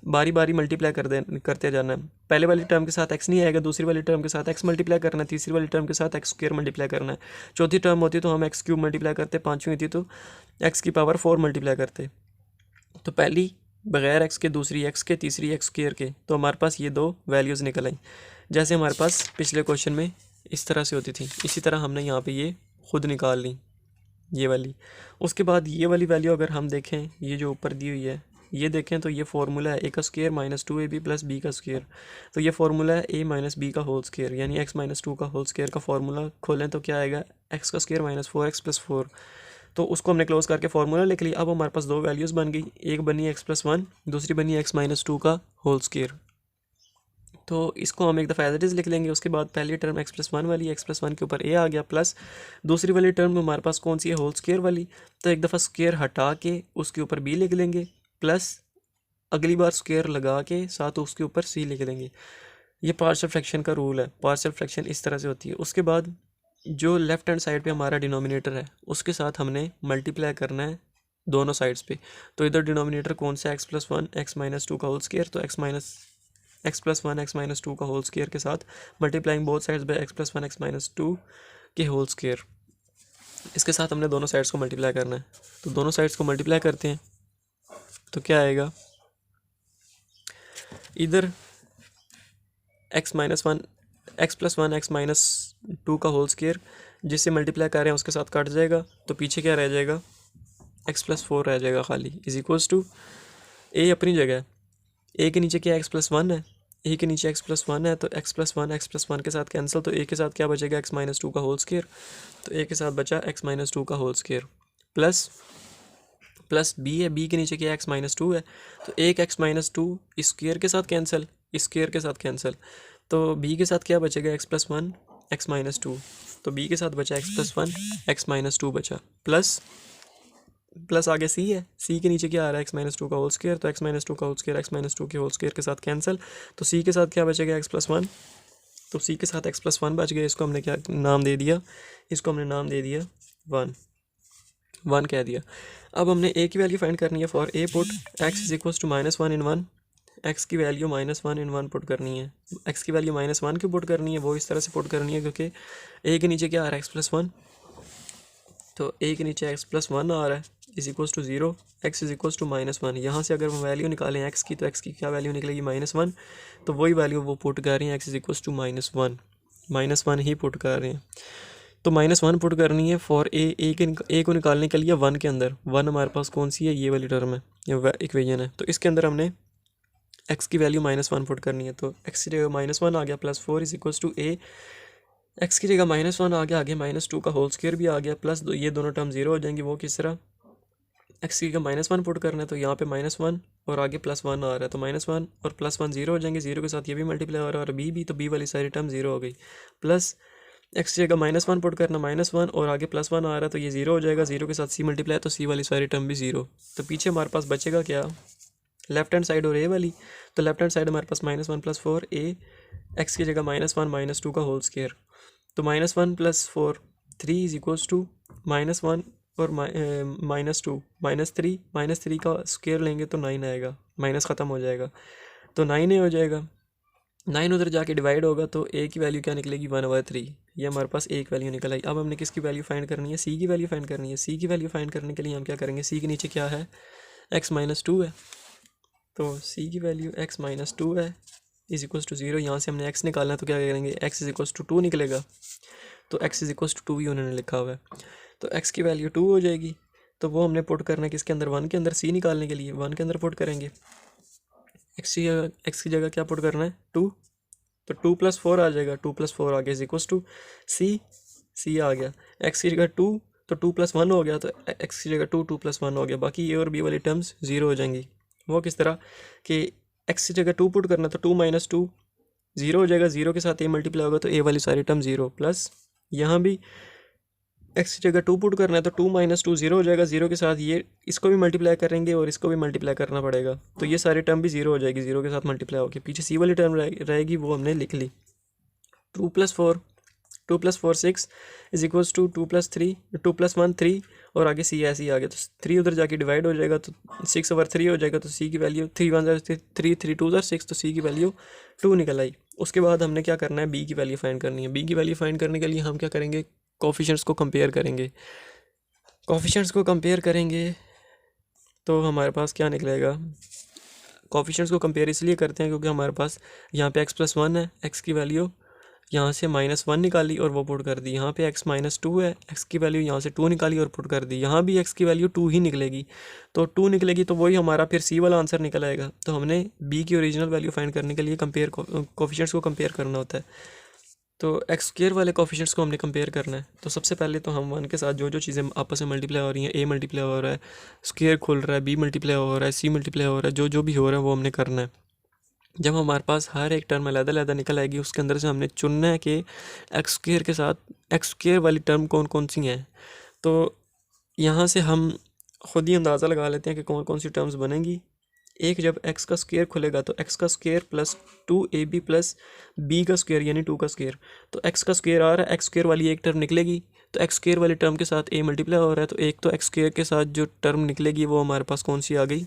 बारी बारी मल्टीप्लाई करते जाना है। पहले वाली टर्म के साथ x नहीं आएगा, दूसरी वाली टर्म के साथ x मल्टीप्लाई करना है, तीसरी वाली टर्म के साथ x² मल्टीप्लाई करना है। चौथी टर्म होती तो हम x³ मल्टीप्लाई करते, पाँचवीं होती तो x की पावर 4 मल्टीप्लाई करते। तो पहली बगैर x के, दूसरी x के, तीसरी x² के, तो हमारे पास ये दो वैल्यूज़ निकल आई। जैसे हमारे पास पिछले क्वेश्चन में इस तरह से होती थी, इसी तरह हमने यहाँ पे ये खुद निकाल ली, ये वाली। उसके बाद ये वाली वैल्यू अगर हम देखें, ये जो ऊपर दी हुई है, ये देखें तो ये फार्मूला है a² - 2ab + b²। तो ये फार्मूला है a - b का होल स्क्वायर, यानी x - 2 का होल स्क्वायर का फार्मूला खोलें तो क्या आएगा, x² - 4x + 4। तो उसको हमने क्लोज करके फार्मूला लिख लिया। अब हमारे पास दो वैल्यूज़ बन गई, एक बनी x + 1, दूसरी बनी x - 2 का होल स्क्वायर। तो इसको हम एक दफ़ा एज इट इज़ लिख लेंगे। उसके बाद पहली टर्म x+1 वाली, x+1 के ऊपर a आ गया, प्लस दूसरी वाली टर्म हमारे पास कौन सी है, होल स्क्वायर वाली, तो एक दफ़ा स्क्वायर हटा के उसके ऊपर b लिख लेंगे, प्लस अगली बार स्क्वायर लगा के साथ उसके ऊपर c लिख देंगे। ये पार्शियल फ्रैक्शन का रूल है, पार्शियल फ्रैक्शन इस तरह से होती है। उसके बाद जो लेफ्ट हैंड साइड पे हमारा डिनोमिनेटर है उसके साथ हमने मल्टीप्लाई करना है दोनों साइड्स पे। तो इधर डिनोमिनेटर कौन सा है, x+1 x-2 का होल स्क्वायर, तो x+1 x-2 का होल स्क्वायर के साथ multiplying both sides bye x+1 x-2 के होल स्क्वायर, इसके साथ हमने दोनों साइड्स को मल्टीप्लाई करना है। तो दोनों साइड्स को मल्टीप्लाई करते हैं तो क्या आएगा, इधर x-1 x+1 x-2 का होल स्क्वायर जिससे मल्टीप्लाई कर रहे हैं उसके साथ कट जाएगा, तो पीछे क्या रह जाएगा, x+4 रह जाएगा खाली, इज इक्वल्स टू a अपनी जगह है, a के नीचे क्या x+1 है, a के नीचे x+1 है, तो x+1 के साथ कैंसिल, तो a के साथ क्या बचेगा, x-2 का होल स्क्वायर, तो a के साथ बचा x-2 का होल स्क्वायर, प्लस b है, b के नीचे क्या x-2 है, तो एक x-2 इस स्क्वायर के साथ कैंसिल, इस स्क्वायर के साथ कैंसिल, तो b के साथ क्या बचेगा, x+1 x-2, तो b के साथ बचा x+1 x-2 बचा, प्लस आगे c है, c के नीचे क्या आ रहा है, x-2 का होल स्क्वायर, तो x-2 का होल स्क्वायर x-2 के होल स्क्वायर के साथ कैंसिल, तो c के साथ क्या बचेगा, x+1, तो c के साथ x+1 बच गया, इसको हमने क्या नाम दे दिया, इसको हमने नाम दे दिया 1 कह दिया। अब हमने a की वैल्यू फाइंड करनी है, for a put x is equals to -1 in 1, x की वैल्यू -1 इन 1 पुट करनी है, x की वैल्यू -1 क्यों पुट करनी है, वो इस तरह से पुट करनी है क्योंकि a के नीचे क्या आ रहा है, x+1, तो a के नीचे x+1 आ रहा है is equals to 0, x is equals to -1, यहाँ से अगर हम वैल्यू निकालें x की, तो x की क्या वैल्यू निकलेगी, -1, तो वही वैल्यू वो पुट कर रही हैं, x इज इक्वल्स टू -1 ही पुट कर रहे हैं, तो -1 पुट करनी है फॉर a को निकालने के लिए 1 के अंदर, 1 हमारे पास कौन सी है, ये वाली टर्म है, ये इक्वेशन है, तो इसके अंदर हमने x की वैल्यू -1 पुट करनी है, तो x की जगह -1 आ गया, +4 is equals to a, x की जगह -1 आ गया, आगे -2 का होल स्क्वायर भी आ गया, प्लस ये दोनों टर्म 0 हो जाएंगी, वो किस तरह, x की जगह -1 पुट करना है, तो यहाँ पे -1 और आगे +1 आ रहा है, तो -1 और +1 0 हो जाएंगे, 0 के साथ ये भी मल्टीप्लाई हो रहा है, और b भी, तो b वाली सारी टर्म 0 हो गई, प्लस x की जगह -1 पुट करना, -1 और आगे +1 आ रहा है, तो ये 0 हो जाएगा, 0 के साथ c मल्टीप्लाई, तो c वाली सारी टर्म भी 0, तो पीछे हमारे पास बचेगा क्या, लेफ्ट हैंड साइड और a वाली, तो लेफ्ट हैंड साइड हमारे पास -1 + 4 a, x की जगह -1 -2 का होल स्क्वायर, तो -1 + 4 3 इज इक्वल्स टू -1 और -3 का स्क्वायर लेंगे तो 9 आएगा, माइनस ख़त्म हो जाएगा, तो 9 हो जाएगा, 9 उधर जाके डिवाइड होगा, तो a की वैल्यू क्या निकलेगी, 1/3, ये हमारे पास एक वैल्यू निकल आई। अब हमने किसकी वैल्यू फाइंड करनी है, c की वैल्यू फाइंड करनी है। c की वैल्यू फाइंड करने के लिए हम क्या करेंगे, c के नीचे क्या है, x-2 है, तो c की वैल्यू x-2 है इज इक्वल्स टू 0, यहाँ से हमने x निकालना है, तो क्या करेंगे, x इज इक्वल्स टू 2 निकलेगा, तो x इज इक्वल्स टू 2 ही उन्होंने लिखा हुआ है, तो x की वैल्यू 2 हो जाएगी, तो वो हमने पुट करना है किसके अंदर, 1 के अंदर, c निकालने के लिए 1 के अंदर पुट करेंगे, x की जगह क्या पुट करना है, 2, तो 2 + 4 आ जाएगा, 2 + 4 आ गया इज इक्वल्स टू c आ गया, x की जगह 2, तो 2 + 1 हो गया, तो x की जगह 2 + 1 हो गया, बाकी a और b वाली टर्म्स 0 हो जाएंगी। वो किस तरह कि x की जगह 2 पुट करना, तो 2 - 2 0 हो जाएगा, 0 के साथ a मल्टीप्लाई होगा, तो a वाली सारी टर्म 0, प्लस यहाँ भी x की जगह 2 पुट करना है, तो 2 - 2 0 हो जाएगा, 0 के साथ ये इसको भी मल्टीप्लाई करेंगे और इसको भी मल्टीप्लाई करना पड़ेगा, तो ये सारी टर्म भी 0 हो जाएगी, 0 के साथ मल्टीप्लाई होकर पीछे c वाली टर्म रहेगी, वो हमने लिख ली, 2 + 4 6 इज इक्वल्स टू 2 + 3 2 + 1 3 और आगे c ऐसे ही आ गया, तो 3 उधर जाके डिवाइड हो जाएगा, तो 6/3 हो जाएगा, तो c की वैल्यू 3 1 3 3 2 6, तो c की वैल्यू 2 निकल आई। उसके बाद हमने क्या करना है, b की वैल्यू फाइंड करनी है। b की वैल्यू फाइंड करने के लिए हम क्या करेंगे, कोफिशिएंट्स को कंपेयर करेंगे, तो हमारे पास क्या निकलेगा, कोफिशिएंट्स को कंपेयर इसलिए करते हैं क्योंकि हमारे पास यहाँ पे x+1 है, x की वैल्यू यहाँ से -1 निकाली और वो पुट कर दी, यहाँ पे x-2 है, x की वैल्यू यहाँ से 2 निकाली और पुट कर दी, यहाँ भी x की वैल्यू 2 ही निकलेगी, तो 2 निकलेगी, तो वही हमारा फिर c वाला आंसर निकल आएगा। तो हमने b की ओरिजिनल वैल्यू फाइंड करने के लिए कोफिशिएंट्स को कंपेयर करना होता है, तो x² वाले कोफिशिएंट्स को हमने कंपेयर करना है। तो सबसे पहले तो हम 1 के साथ जो जो चीज़ें आपस में मल्टीप्लाई हो रही हैं, a मल्टीप्लाई हो रहा है, स्क्वायर खुल रहा है, b मल्टीप्लाई हो रहा है, c मल्टीप्लाई हो रहा है, जो जो भी हो रहा है वो हमने करना है। जब हमारे पास हर एक टर्म अलग-अलग निकल आएगी, उसके अंदर से हमने चुनना है कि एक्स स्क्वायर के साथ एक्स स्क्वायर वाली टर्म कौन कौन सी हैं। तो यहाँ से हम खुद ही अंदाज़ा लगा लेते हैं कि कौन कौन सी टर्म्स बनेंगी। एक जब एक्स का स्क्वायर खुलेगा तो एक्स का square plus 2ab plus b का स्क्वायर यानी 2 का स्क्वायर। तो एक्स का स्क्वायर आ रहा है, एक्स स्क्वायर वाली एक टर्म निकलेगी, तो एक्स स्क्वायर वाली टर्म के साथ ए मल्टीप्लाई हो रहा है, तो एक तो एक्स स्क्वायर के साथ जो टर्म निकलेगी वो हमारे पास कौन सी आ गई,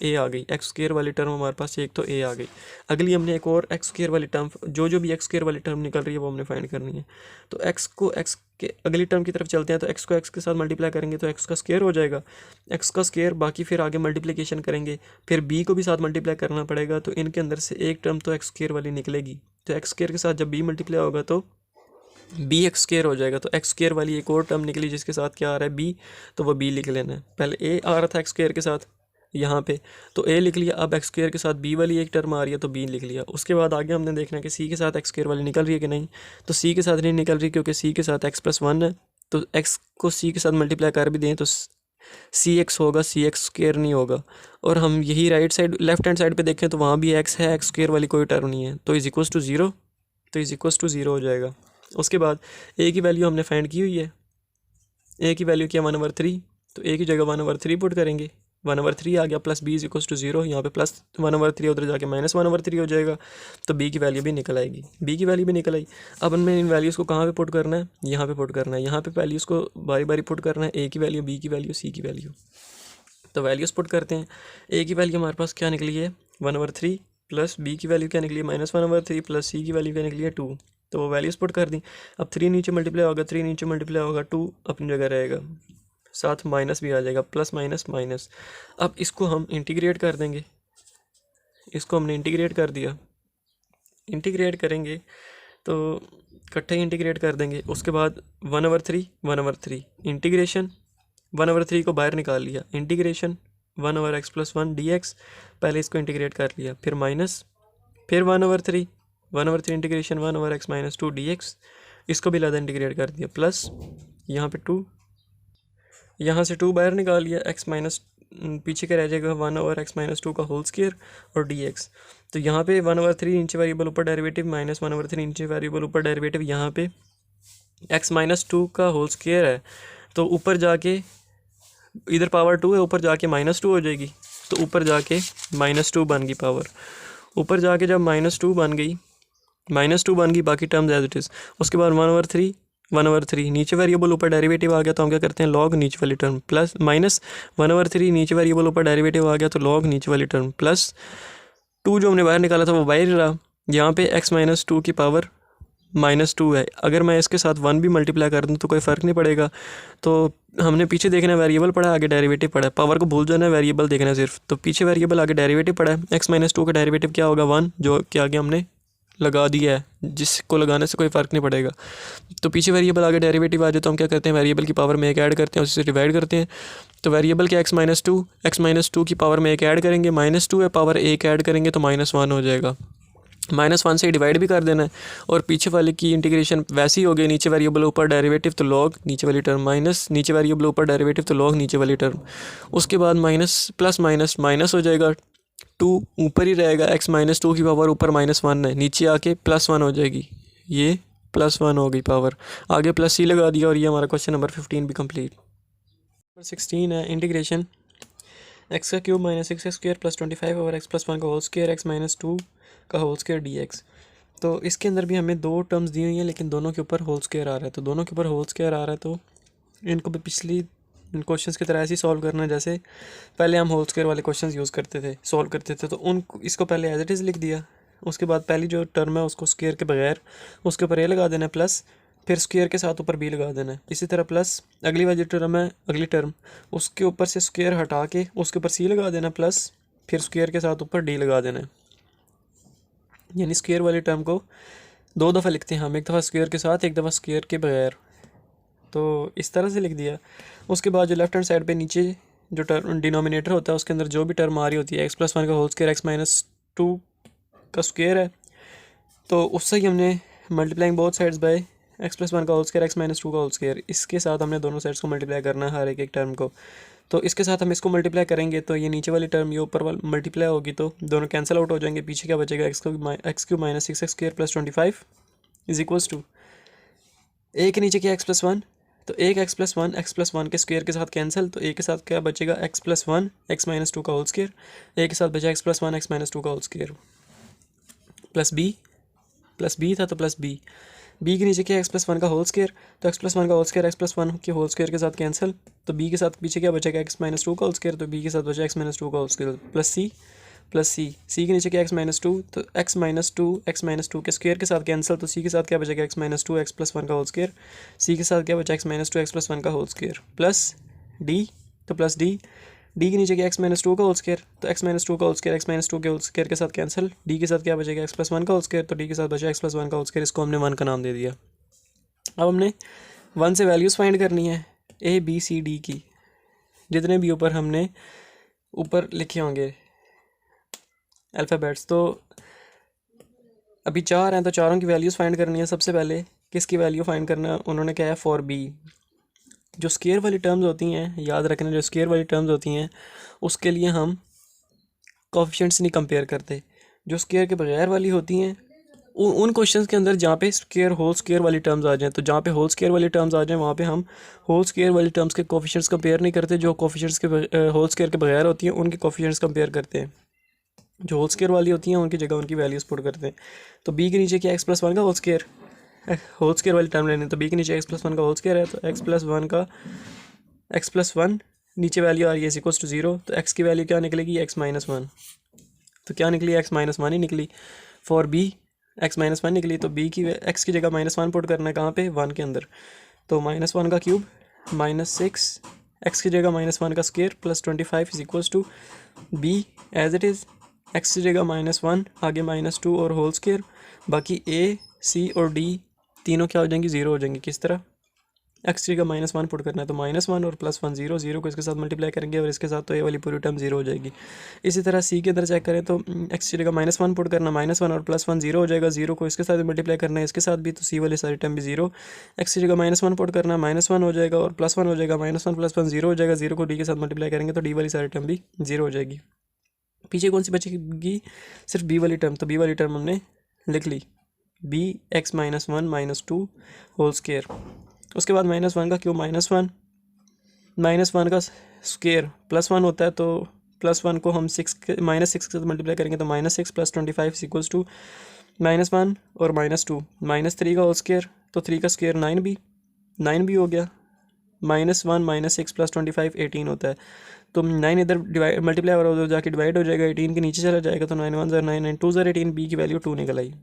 ए आ गई। एक्स स्क्वायर वाली टर्म हमारे पास एक तो ए आ गई। अगली हमने एक और एक्स स्क्वायर वाली टर्म, जो भी एक्स स्क्वायर वाली टर्म निकल रही है वो हमने फाइंड करनी है। तो एक्स को एक्स के अगली टर्म की तरफ चलते हैं, तो एक्स को एक्स के साथ मल्टीप्लाई करेंगे तो एक्स का स्क्वायर हो जाएगा, एक्स का स्क्वायर, बाकी फिर आगे मल्टीप्लिकेशन करेंगे, फिर बी को भी साथ मल्टीप्लाई करना पड़ेगा, तो इनके अंदर से एक टर्म तो एक्स स्क्वायर वाली निकलेगी। तो एक्स स्क्वायर के साथ जब बी मल्टीप्लाई होगा तो बी एक्स स्क्वायर हो जाएगा। तो एक्स स्क्वायर वाली एक और टर्म निकली जिसके साथ क्या आ रहा है, बी, तो वो बी लिख लेना है। पहले ए आ रहा था एक्स स्क्वायर के साथ यहाँ पे, तो ए लिख लिया। अब एक्स स्क्वायर के साथ बी वाली एक टर्म आ रही है तो बी लिख लिया। उसके बाद आगे हमने देखना है कि सी के साथ एक्स स्क्वायर वाली निकल रही है कि नहीं। तो सी के साथ नहीं निकल रही क्योंकि सी के साथ एक्स प्लस 1 है, तो एक्स को सी के साथ मल्टीप्लाई कर भी दें तो सी एक्स होगा, सी एक्स स्क्वायर नहीं होगा। और हम यही right side left hand side पे देखें तो वहाँ भी एक्स है, एक्स स्क्वायर वाली कोई टर्म नहीं है, तो इज इक्वल्स टू ज़ीरो, तो इज इक्वल्स टू ज़ीरो हो जाएगा। उसके बाद ए की वैल्यू हमने फाइंड की हुई है, ए की वैल्यू क्या 1/3, तो ए की जगह 1/3 पुट करेंगे, 1/3 आ गया, plus B is equals to zero, यहाँ पे प्लस 1/3 उधर जाके माइनस 1/3 हो जाएगा, तो बी की वैल्यू भी निकल आएगी, बी की वैल्यू भी निकल आई। अब हमें इन वैल्यूज़ को कहाँ पे पुट करना है, यहाँ पे पुट करना है, यहाँ पे वैल्यूज़ को बारी बारी पुट करना है, ए की वैल्यू, बी की वैल्यू, सी की वैल्यू। तो वैल्यूज़ पुट करते हैं। ए की वैल्यू हमारे पास क्या निकली है 1/3, प्लस बी की वैल्यू क्या निकली है -1/3, प्लस सी की वैल्यू क्या निकली है 2। तो वो वैल्यूज़ पुट कर दी। अब 3 नीचे मल्टीप्लाई होगा, 3 नीचे मल्टीप्लाई होगा, 2 अपनी जगह रहेगा, साथ माइनस भी आ जाएगा, प्लस माइनस माइनस। अब इसको हम इंटीग्रेट कर देंगे, इसको हमने इंटीग्रेट कर दिया, इंटीग्रेट करेंगे तो इकट्ठे ही इंटीग्रेट कर देंगे। उसके बाद 1/3 इंटीग्रेशन 1/3 को बाहर निकाल लिया, इंटीग्रेशन 1/x+1 dx, पहले इसको इंटीग्रेट कर लिया, फिर माइनस, फिर 1/3 इंटीग्रेशन 1/x-2 dx, इसको भी लादा इंटीग्रेट कर दिया, प्लस यहाँ पे 2, यहाँ से 2 बाहर निकाल लिया, x माइनस पीछे का रह जाएगा 1/x-2 का होल स्क्वायर और dx। तो यहाँ पे 1/3 नीचे वेरिएबल ऊपर डेरिवेटिव, माइनस 1/3 नीचे वेरिएबल ऊपर डेरिवेटिव, यहाँ पे x-2 का होल स्क्वायर है, तो ऊपर जाके इधर पावर 2 है, ऊपर जाके -2 हो जाएगी, तो ऊपर जाके -2 बन गई पावर, ऊपर जाके जब -2 बन गई, -2 बन गई, बाकी टर्म्स एज इट इज़। उसके बाद 1/3 नीचे वेरिएबल ऊपर डेरिवेटिव आ गया, तो हम क्या करते हैं लॉग नीचे वाली टर्म, प्लस माइनस 1/3 नीचे वेरिएबल ऊपर डेरिवेटिव आ गया तो लॉग नीचे वाली टर्म, प्लस 2 जो हमने बाहर निकाला था वो बाहर रहा। यहाँ पे x-2 की पावर -2 है, अगर मैं इसके साथ 1 भी मल्टीप्लाई कर दूँ तो कोई फ़र्क नहीं पड़ेगा। तो हमने पीछे देखना है वेरिएबल पड़ा है, आगे डेरिवेटिव पड़ा है, पावर को भूल जाना है, वेरिएबल देखना है सिर्फ। तो पीछे वेरिएबल आगे डेरिवेटिव पड़ा है, x-2 का डेरिवेटिव क्या होगा 1, जो कि आगे हमने लगा दिया है, जिसको लगाने से कोई फ़र्क नहीं पड़ेगा। तो पीछे वेरिएबल आगे डेरिवेटिव आ जाए तो हम क्या करते हैं वेरिएबल की पावर में एक ऐड करते हैं, उसी से डिवाइड करते हैं। तो वेरिएबल के x-2 की पावर में एक ऐड करेंगे, -2 है, पावर एक ऐड करेंगे तो -1 हो जाएगा, -1 से डिवाइड भी कर देना है। और पीछे वाले की इंटीग्रेशन वैसी हो गई, नीचे वेरिएबल ऊपर डेरिवेटिव तो लॉग नीचे वाली टर्म, माइनस नीचे वेरिएबल ऊपर डेरिवेटिव तो लॉग नीचे वाली टर्म। उसके बाद माइनस प्लस माइनस माइनस हो जाएगा, 2 ऊपर ही रहेगा, x-2 की पावर ऊपर -1 है, नीचे आके +1 हो जाएगी, ये +1 हो गई पावर, आगे प्लस सी लगा दिया, और ये हमारा क्वेश्चन नंबर 15 भी कंप्लीट। नंबर 16 है integration x³ - 6x² + 25 over x+1 का होल स्क्वायर x-2 का होल स्क्वायर dx। तो इसके अंदर भी हमें 2 टर्म्स दी हुई हैं, लेकिन दोनों के ऊपर होल स्क्वायर आ रहा है, तो दोनों के ऊपर होल स्क्वायर आ रहा है, तो इनको भी पिछली क्वेश्चंस की तरह ऐसे ही सॉल्व करना है जैसे पहले हम होल स्क्वायर वाले क्वेश्चंस यूज़ करते थे, सॉल्व करते थे। तो इसको पहले एज इट इज़ लिख दिया, उसके बाद पहली जो टर्म है उसको स्क्वायर के बगैर उसके ऊपर ए लगा देना है, प्लस फिर स्क्वायर के साथ ऊपर बी लगा देना है। इसी तरह प्लस अगली वाली टर्म है, अगली टर्म उसके ऊपर से स्क्वायर हटा के उसके ऊपर सी लगा देना, प्लस फिर स्क्वायर के साथ ऊपर डी लगा देना है। यानी स्क्वायर वाली टर्म को 2 दफ़ा लिखते हैं हम, एक दफ़ा स्क्वायर के साथ, एक दफ़ा स्क्वायर के बगैर। तो इस तरह से लिख दिया। उसके बाद जो लेफ्ट हैंड साइड पे नीचे जो टर्म डिनोमिनेटर होता है उसके अंदर जो भी टर्म आ रही होती है x+1 का होल स्क्वायर x-2 का स्क्वायर है, तो उससे ही हमने multiplying both sides bye x+1 का होल स्क्वायर x-2 का होल स्क्वायर, इसके साथ हमने दोनों साइड्स को मल्टीप्लाई करना है हर एक टर्म को। तो इसके साथ हम इसको मल्टीप्लाई करेंगे तो ये नीचे वाली टर्म ये ऊपर वाली मल्टीप्लाई होगी तो दोनों कैंसिल आउट हो जाएंगे। पीछे क्या बचेगा, x cube minus 6x square plus 25 is equals to ए के नीचे क्या एक्स प्लस वन, तो एक एक्स प्लस वन के स्क्वायर के साथ कैंसिल, तो ए के साथ क्या बचेगा x plus one x minus two का होल स्क्वायर, ए के साथ बचा x plus one x minus two का होल स्क्वायर प्लस बी था तो प्लस बी के नीचे क्या एक्स प्लस वन का होल स्क्वायर, तो एक्स प्लस वन का whole square x plus one के होल स्क्वायर के साथ कैंसिल, तो बी के साथ पीछे क्या बचेगा एक्स माइनस टू का होल स्क्वायर, तो बी के साथ बचा एक्स माइनस टू का होल स्क्वायर प्लस सी के नीचे क्या एक्स माइनस टू, तो एक्स माइनस टू के स्क्वायर के साथ कैंसिल, तो सी के साथ क्या बचेगा x minus to x plus one का होल स्क्वायर, सी के साथ क्या बचा x minus to x plus one का होल स्क्वायर प्लस डी, तो प्लस डी के नीचे क्या एक्स माइनस टू का होल स्क्वायर, तो एक्स माइनस टू का whole square x minus two के होल स्क्वायर के साथ कैंसिल, डी के साथ क्या बचेगा एक्स प्लस वन का होल स्क्वायर, तो डी के साथ बचा एक्स प्लस वन का होल स्क्वायर, इसको हमने वन का नाम दे दिया। अब हमने वन से वैल्यूज़ फाइंड करनी है ए बी सी डी की, जितने भी ऊपर हमने ऊपर लिखे होंगे अल्फ़ाबेट्स, तो अभी चार हैं तो चारों की वैल्यूज़ फाइंड करनी है। सबसे पहले किसकी वैल्यू फाइंड करना उन्होंने क्या है फॉर बी, जो स्केयर वाली टर्म्स होती हैं याद रखना, जो स्केयर वाली टर्म्स होती हैं उसके लिए हम कोफिशिएंट्स नहीं कंपेयर करते, जो स्केयर के बगैर वाली होती हैं उन क्वेश्चंस के अंदर जहाँ पे स्केयर होल स्केयर वाली टर्म्स आ जाएं, तो जहाँ पे होल स्केयर वाली टर्म्स आ जाएं वहाँ पे हम होल स्केयर वाली टर्म्स के कोफिशिएंट्स कंपेयर नहीं करते, जो कोफिशिएंट्स के होल स्केयर के बगैर होती हैं उनके कोफिशिएंट्स कंपेयर करते हैं, जो होल स्केयर वाली होती हैं उनकी जगह उनकी वैल्यूज़ पुट करते हैं। तो बी के नीचे क्या एक्स प्लस वन का होल स्केयर वाली टर्म लेनी है, तो बी के नीचे एक्स प्लस वन का होल स्केयर है, तो एक्स प्लस वन नीचे वैल्यू आ रही है इज इक्वल्स टू जीरो, तो एक्स की वैल्यू क्या निकलेगी एक्स माइनस वन, तो क्या निकली एक्स माइनस वन ही निकली। For B x minus one निकली, तो बी की एक्स की जगह माइनस वन पुट करना है कहाँ पे वन के अंदर, तो माइनस वन का क्यूब माइनस सिक्स एक्स की जगह माइनस वन का square plus 25 is equals to B as it is, x की जगह माइनस वन आगे माइनस टू और होल स्क्वायर, बाकी ए सी और डी तीनों क्या हो जाएंगी ज़ीरो हो जाएंगी। किस तरह, एक्स की जगह माइनस वन पुट करना है तो माइनस वन और प्लस वन जीरो को इसके साथ मल्टीप्लाई करेंगे और इसके साथ तो ये वाली पूरी टर्म जीरो हो जाएगी। इसी तरह सी के अंदर चेक करें तो एक्स की जगह माइनस वन पुट करना, माइनस वन और प्लस वन जीरो हो जाएगा, जीरो को इसके साथ भी मल्टीप्लाई करना है इसके साथ भी, तो सी वाली सारी टर्म भी जीरो, एक्स की जगह माइनस वन पुट करना माइनस वन हो जाएगा और प्लस वन हो जाएगा, minus one plus one zero हो जाएगा, जीरो को डी के साथ मल्टीप्लाई करेंगे तो डी वाली सारी टर्म भी जीरो हो जाएगी। पीछे कौन सी बचेगी, सिर्फ बी वाली टर्म, तो बी वाली टर्म हमने लिख ली b x minus one minus two whole square, उसके बाद माइनस वन का क्यूब माइनस वन का स्क्वायर प्लस वन होता है, तो प्लस वन को हम माइनस सिक्स के साथ मल्टीप्लाई करेंगे तो minus six plus 25 equals to minus one और माइनस टू माइनस थ्री का होल स्क्वायर, तो थ्री का स्क्वायर नाइन भी हो गया, minus one minus six plus 25 18 होता है, तो नाइन इधर डिवाइड मल्टीप्लाई और उधर जाके डिवाइड हो जाएगा, 18 के नीचे चला जाएगा, तो 9 1 ज़र 9 9 2 ज़र 18, बी की वैल्यू 2 निकल आई।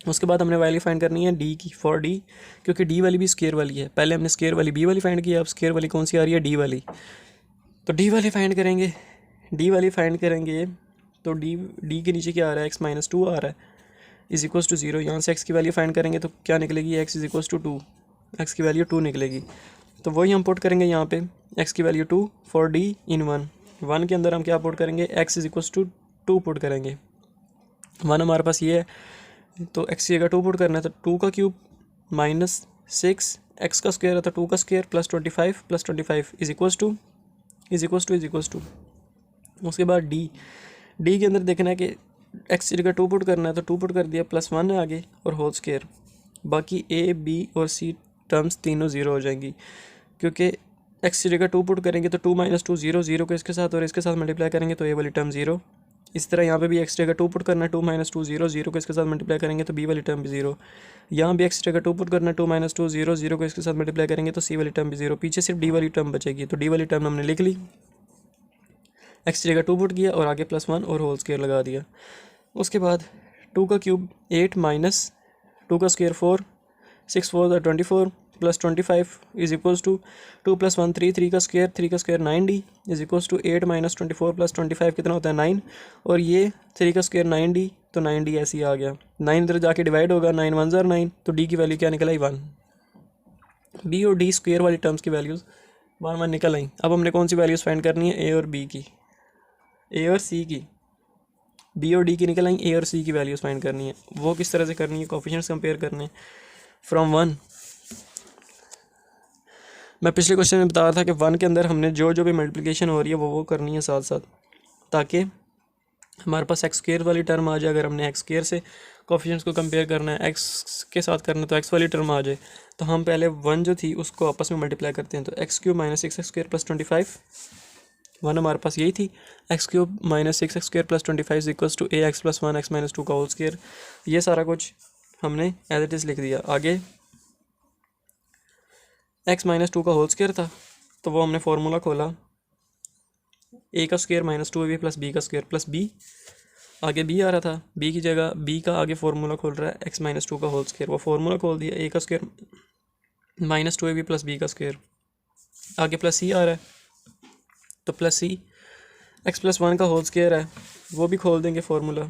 उसके बाद हमने वैल्यू फाइंड करनी है डी की, फॉर डी, क्योंकि डी वाली भी स्केयर वाली है, पहले हमने स्केयर वाली बी वाली फाइंड की, अब स्केयर वाली कौन सी आ रही है डी वाली, तो डी वाली फाइंड करेंगे तो डी के नीचे क्या आ रहा है एक्स माइनस टू आ रहा है इज इक्वल्स टू जीरो, यहाँ से एक्स की वैल्यू फाइंड करेंगे तो क्या निकलेगी x is equals to two, x की वैल्यू टू निकलेगी, तो वही हम पुट करेंगे यहाँ पे एक्स की value two for D in one के अंदर हम क्या पुट करेंगे x is equals to two put करेंगे, वन हमारे पास ये है तो एक्स की जगह टू पुट करना है, तो टू का क्यूब माइनस सिक्स एक्स का स्क्वायर है तो टू का square plus 25 is equals to. उसके बाद डी के अंदर देखना है कि एक्स की जगह टू पुट करना है तो टू पुट कर दिया, प्लस वन है आगे और होल स्क्वायर, बाकी ए बी और सी टर्म्स तीनों ज़ीरो हो जाएंगी, क्योंकि एक्स की जगह टू पुट करेंगे तो टू माइनस टू जीरो को इसके साथ और इसके साथ मल्टीप्लाई करेंगे तो ए वाली टर्म जीरो, इस तरह यहाँ पे भी एक्स जगह टू पुट करना है टू माइनस टू जीरो को इसके साथ मल्टीप्लाई करेंगे तो बी वाली टर्म भी जीरो, यहाँ भी एक्स जगह टू पुट करना है टू माइनस टू जीरो को इसके साथ मल्टीप्लाई करेंगे तो सी वाली टर्म भी जीरो, पीछे सिर्फ डी वाली टर्म बचेगी, तो डी वाली टर्म हमने लिख ली, एक्स जगह टू पुट किया और आगे प्लस वन और होल स्क्वायर लगा दिया। उसके बाद टू का क्यूब 8 माइनस टू का square 4 6 4 24 plus 25 is equals to two plus one three का square 9d is equals to 8 minus 24 plus 25 कितना होता है 9, और ये 3 का स्क्वायर 9d, तो 9d ऐसे ही आ गया, 9 इधर जाके डिवाइड होगा 9 1 ज़र 9, तो d की वैल्यू क्या निकल आई 1, b और d स्क्वायर वाली टर्म्स की वैल्यूज़ 1 1 निकल आई। अब हमने कौन सी वैल्यूज़ फाइंड करनी है ए और सी की, बी और डी की निकल आई, ए और सी की वैल्यूज़ फाइंड करनी है, वो किस तरह से करनी है कोफिशिएंट्स कंपेयर करने फ्रॉम वन, मैं पिछले क्वेश्चन में बता रहा था कि 1 के अंदर हमने जो जो भी मल्टीप्लिकेशन हो रही है वो करनी है साथ साथ, ताकि हमारे पास एक्स स्क्र वाली टर्म आ जाए। अगर हमने एक्स स्क्र से कोफिशिएंट्स को कंपेयर करना है, एक्स के साथ करना है, तो एक्स वाली टर्म आ जाए, तो हम पहले 1 जो थी उसको आपस में मल्टीप्लाई करते हैं। तो x cube minus 6x² plus 25, 1 हमारे पास यही थी। X cube minus 6x² plus 25 is equals to ax plus 1 x minus 2 का होल स्क्वायर। ये सारा कुछ हमने एज इट इज़ लिख दिया। आगे x माइनस 2 का होल स्क्वायर था, तो वो हमने फार्मूला खोला, a का square minus 2ab plus b का स्क्वायर प्लस b। आगे b आ रहा था, b की जगह b का आगे फार्मूला खोल रहा है x माइनस 2 का होल स्क्वायर, वो फार्मूला खोल दिया, a का square minus 2ab plus b का स्क्वायर। आगे प्लस c आ रहा है, तो प्लस c x प्लस 1 का होल स्क्वायर है, वो भी खोल देंगे फार्मूला,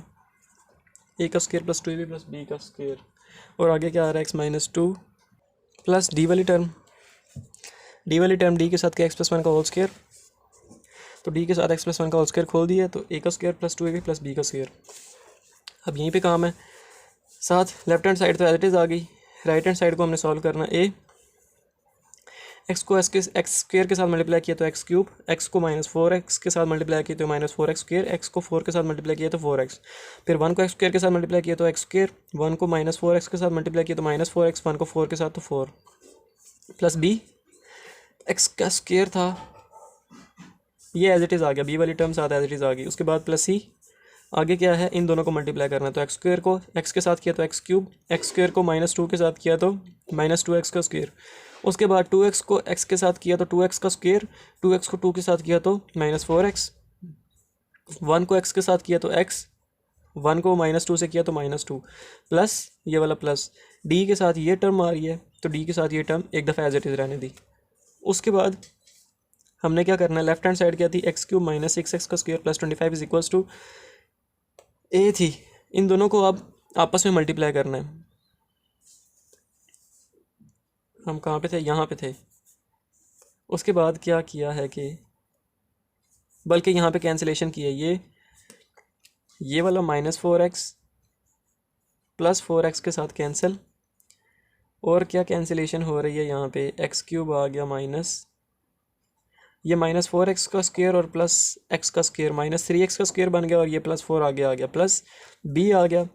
a का square plus 2ab plus b का स्क्वायर। और आगे क्या आ रहा है x माइनस 2 प्लस d वाली टर्म, d के साथ क्या x प्लस 1 का होल स्क्वायर, तो d के साथ x प्लस 1 का होल स्क्वायर खोल दिया, तो a का square plus 2ab plus b का स्क्वायर। अब यहीं पे काम है, साथ लेफ्ट हैंड साइड तो एज इट इज़ आ गई, राइट हैंड साइड को हमने सॉल्व करना है। a एक्स को एक्स स्क्वायर के साथ मल्टीप्लाई किया तो एक्स क्यूब, एक्स को माइनस 4x के साथ मल्टीप्लाई किया तो माइनस 4x स्क्वायर, एक्स को 4 के साथ मल्टीप्लाई किया तो 4x, फिर 1 को एक्स स्क्वायर के साथ मल्टीप्लाई किया तो एक्स स्क्वायर, 1 को माइनस 4x के साथ मल्टीप्लाई किया तो माइनस 4x, 1 को 4 के साथ तो 4 प्लस b, एक्स का स्क्वायर था, ये एज इट इज़ आ गया, b वाली टर्म साथ एज इट इज़ आ गई। उसके बाद प्लस c, आगे क्या है, इन दोनों को मल्टीप्लाई करना है, तो एक्स स्क्वायर को एक्स के साथ किया तो एक्स क्यूब, एक्स स्क्वायर को माइनस 2 के साथ किया तो माइनस 2x का स्क्वायर। उसके बाद 2x को x के साथ किया तो 2x का स्क्वायर, 2x को 2 के साथ किया तो माइनस 4x, 1 को x के साथ किया तो x, 1 को माइनस 2 से किया तो माइनस 2 प्लस ये वाला प्लस d के साथ ये टर्म आ रही है, तो d के साथ ये टर्म एक दफ़ा एज इट इज़ रहने दी। उसके बाद हमने क्या करना है, लेफ्ट हैंड साइड क्या थी, एक्स क्यूब माइनस 6x का square plus 25 is equals to a थी, इन दोनों को अब आपस में मल्टीप्लाई करना है। हम कहाँ पे थे, यहाँ पे थे। उसके बाद क्या किया है कि बल्कि यहाँ पे कैंसिलेशन की है, ये वाला माइनस 4x प्लस 4x के साथ कैंसिल, और क्या कैंसिलेशन हो रही है यहाँ पे, एक्स क्यूब आ गया माइनस, ये माइनस 4x का स्क्वायर और प्लस x का स्क्वायर, माइनस 3x का स्क्वायर बन गया, और ये प्लस 4 आगे आ गया, प्लस b आ गया,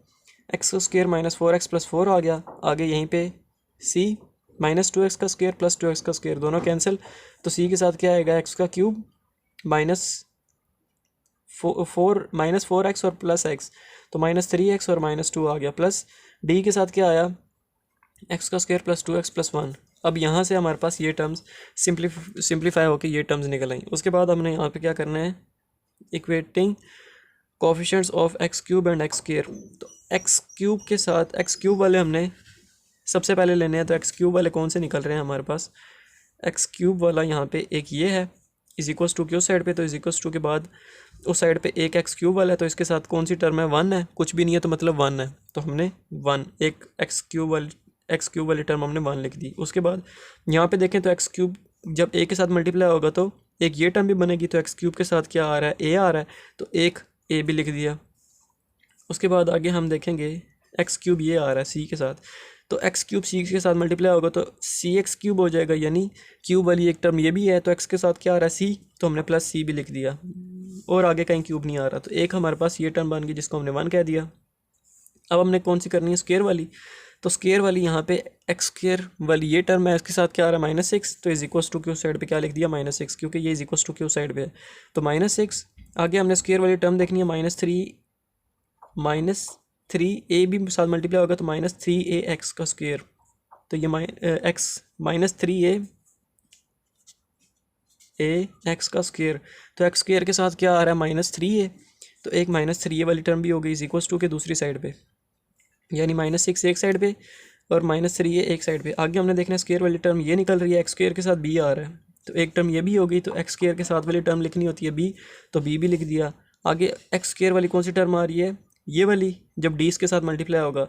x का स्क्वायर माइनस 4x प्लस 4 आ गया। आगे यहीं पे c माइनस 2x का स्क्वायर प्लस 2x का स्क्वायर दोनों कैंसिल, तो c के साथ क्या आएगा, x का क्यूब माइनस 4x और प्लस x, तो माइनस 3x और माइनस 2 आ गया, प्लस d के साथ क्या आया, x का स्क्वायर प्लस 2x प्लस 1। अब यहाँ से हमारे पास ये टर्म्स सिंप्लीफाई होकर ये टर्म्स निकल आई। उसके बाद हमने यहाँ पे क्या करना है, equating coefficients of x cube and x square. तो एक्स क्यूब के साथ एक्स क्यूब वाले हमने सबसे पहले लेने हैं, तो एक्स क्यूब वाले कौन से निकल रहे हैं हमारे पास, एक्स क्यूब वाला यहाँ पे एक ये है इज इक्वल्स टू की उस साइड पे, तो इज इक्वल्स टू के बाद उस साइड पे एक एक्स क्यूब वाला है, तो इसके साथ कौन सी टर्म है, 1 है, कुछ भी नहीं है तो मतलब 1 है, तो हमने 1 एक एक्स क्यूब वाली टर्म हमने 1 लिख दी। उसके बाद यहाँ पे देखें तो एक्स क्यूब जब ए के साथ मल्टीप्लाई होगा तो एक ये टर्म भी बनेगी, तो एक्स क्यूब के साथ क्या आ रहा है, ए आ रहा है, तो एक ए भी लिख दिया। उसके बाद आगे हम देखेंगे एक्स क्यूब ये आ रहा है सी के साथ, तो एक्स क्यूब सी के साथ मल्टीप्लाई होगा तो सी एक्स क्यूब हो जाएगा, यानी क्यूब वाली एक टर्म ये भी है, तो एक्स के साथ क्या आ रहा है सी, तो हमने प्लस सी भी लिख दिया, और आगे कहीं क्यूब नहीं आ रहा, तो एक हमारे पास ये टर्म बन गई जिसको हमने 1 कह दिया। अब हमने कौन सी करनी है, स्क्वायर वाली, तो स्क्वायर वाली यहाँ पे एक्स स्क्वायर वाली ये टर्म है, इसके साथ क्या आ रहा है -6, तो इज इक्वल्स टू की उस साइड पे क्या लिख दिया -6, क्योंकि ये इज इक्वल्स टू की उस साइड पे है, तो -6। आगे हमने स्क्वायर वाली टर्म देखनी है, -3 a भी साथ मल्टीप्लाई होगा तो -3a एक्स का स्क्वायर, तो ये एक्स -3a एक्स का स्क्वायर, तो एक्स स्क्वायर के साथ क्या आ रहा है -3a, तो एक -3a वाली टर्म भी हो गई इज इक्वल्स टू के दूसरी साइड पे, यानी -6 एक साइड पे और -3a एक साइड पे। आगे हमने देखना है स्क्वायर वाली टर्म ये निकल रही है, एक्स स्क्वायर के साथ b आ रहा है, तो एक टर्म ये भी हो गई, तो एक्स स्क्वायर के साथ वाली टर्म लिखनी होती है b, तो b भी लिख दिया। आगे एक्स स्क्वायर वाली कौन सी टर्म आ रही है, ये वाली, जब d इसके साथ मल्टीप्लाई होगा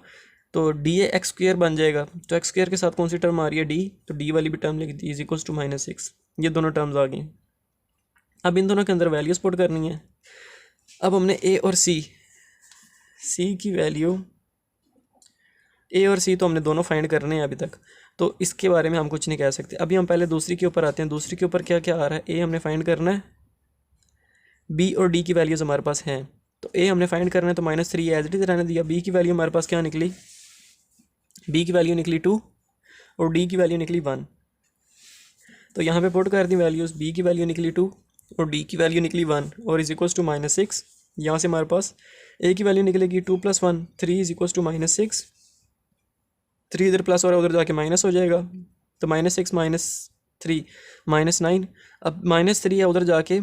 तो डी ए एक्स स्क्वायर बन जाएगा, तो एक्स स्क्वायर के साथ कौन सी टर्म आ रही है, d, तो d वाली भी टर्म लिख दी इज इक्वल्स टू -6। ये दोनों टर्म्स आ गई। अब इन दोनों के अंदर वैल्यूज पुट करनी है। अब हमने a और c की वैल्यू ए और सी तो हमने दोनों फाइंड करने हैं अभी तक, तो इसके बारे में हम कुछ नहीं कह सकते। अभी हम पहले दूसरी के ऊपर आते हैं। दूसरी के ऊपर क्या क्या आ रहा है, ए हमने फाइंड करना है, बी और डी की वैल्यूज़ हमारे पास हैं। तो ए हमने फाइंड करना है तो -3 एज इट इज़ रहने दिया। बी की वैल्यू हमारे पास क्या निकली, बी की वैल्यू निकली 2 और डी की वैल्यू निकली 1। तो यहाँ पे पुट कर दी वैल्यूज़, बी की वैल्यू निकली 2 और डी की वैल्यू निकली 1 और इज इक्वल्स टू -6। यहाँ से हमारे पास ए की वैल्यू निकलेगी 2 + 1 3 इज इक्वल्स टू -6। 3 इधर प्लस और उधर जाके माइनस हो जाएगा, तो -6 - 3 -9। अब -3 है उधर जाके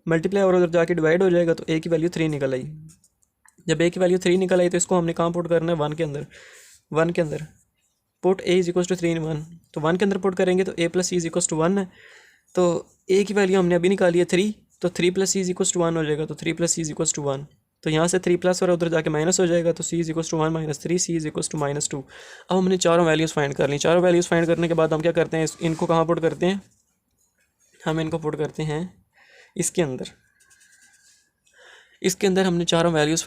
मल्टीप्लाई और उधर जाके डिवाइड हो जाएगा, तो ए की वैल्यू 3 निकल आई। जब ए की वैल्यू 3 निकल आई तो इसको हमने कहाँ पुट करना है, 1 के अंदर। 1 के अंदर put A is equals to 3 in 1, तो 1 के अंदर पुट करेंगे तो a + c is equals to 1 है। तो a की वैल्यू हमने अभी निकाली है 3, तो 3 + c इज इक्वल्स टू 1 हो जाएगा, तो 3 + c इज इक्वल्स टू 1। तो यहाँ से 3 प्लस और उधर जाके माइनस हो जाएगा, तो c is equals to 1 - 3 c is equals to -2। अब हमने चारों वैल्यूज़ फाइंड कर ली। चारों वैल्यूज़ फाइंड करने के बाद हम क्या करते हैं, इनको कहाँ पुट करते हैं, हम इनको पुट करते हैं इसके अंदर। इसके अंदर हमने चारों वैल्यूज़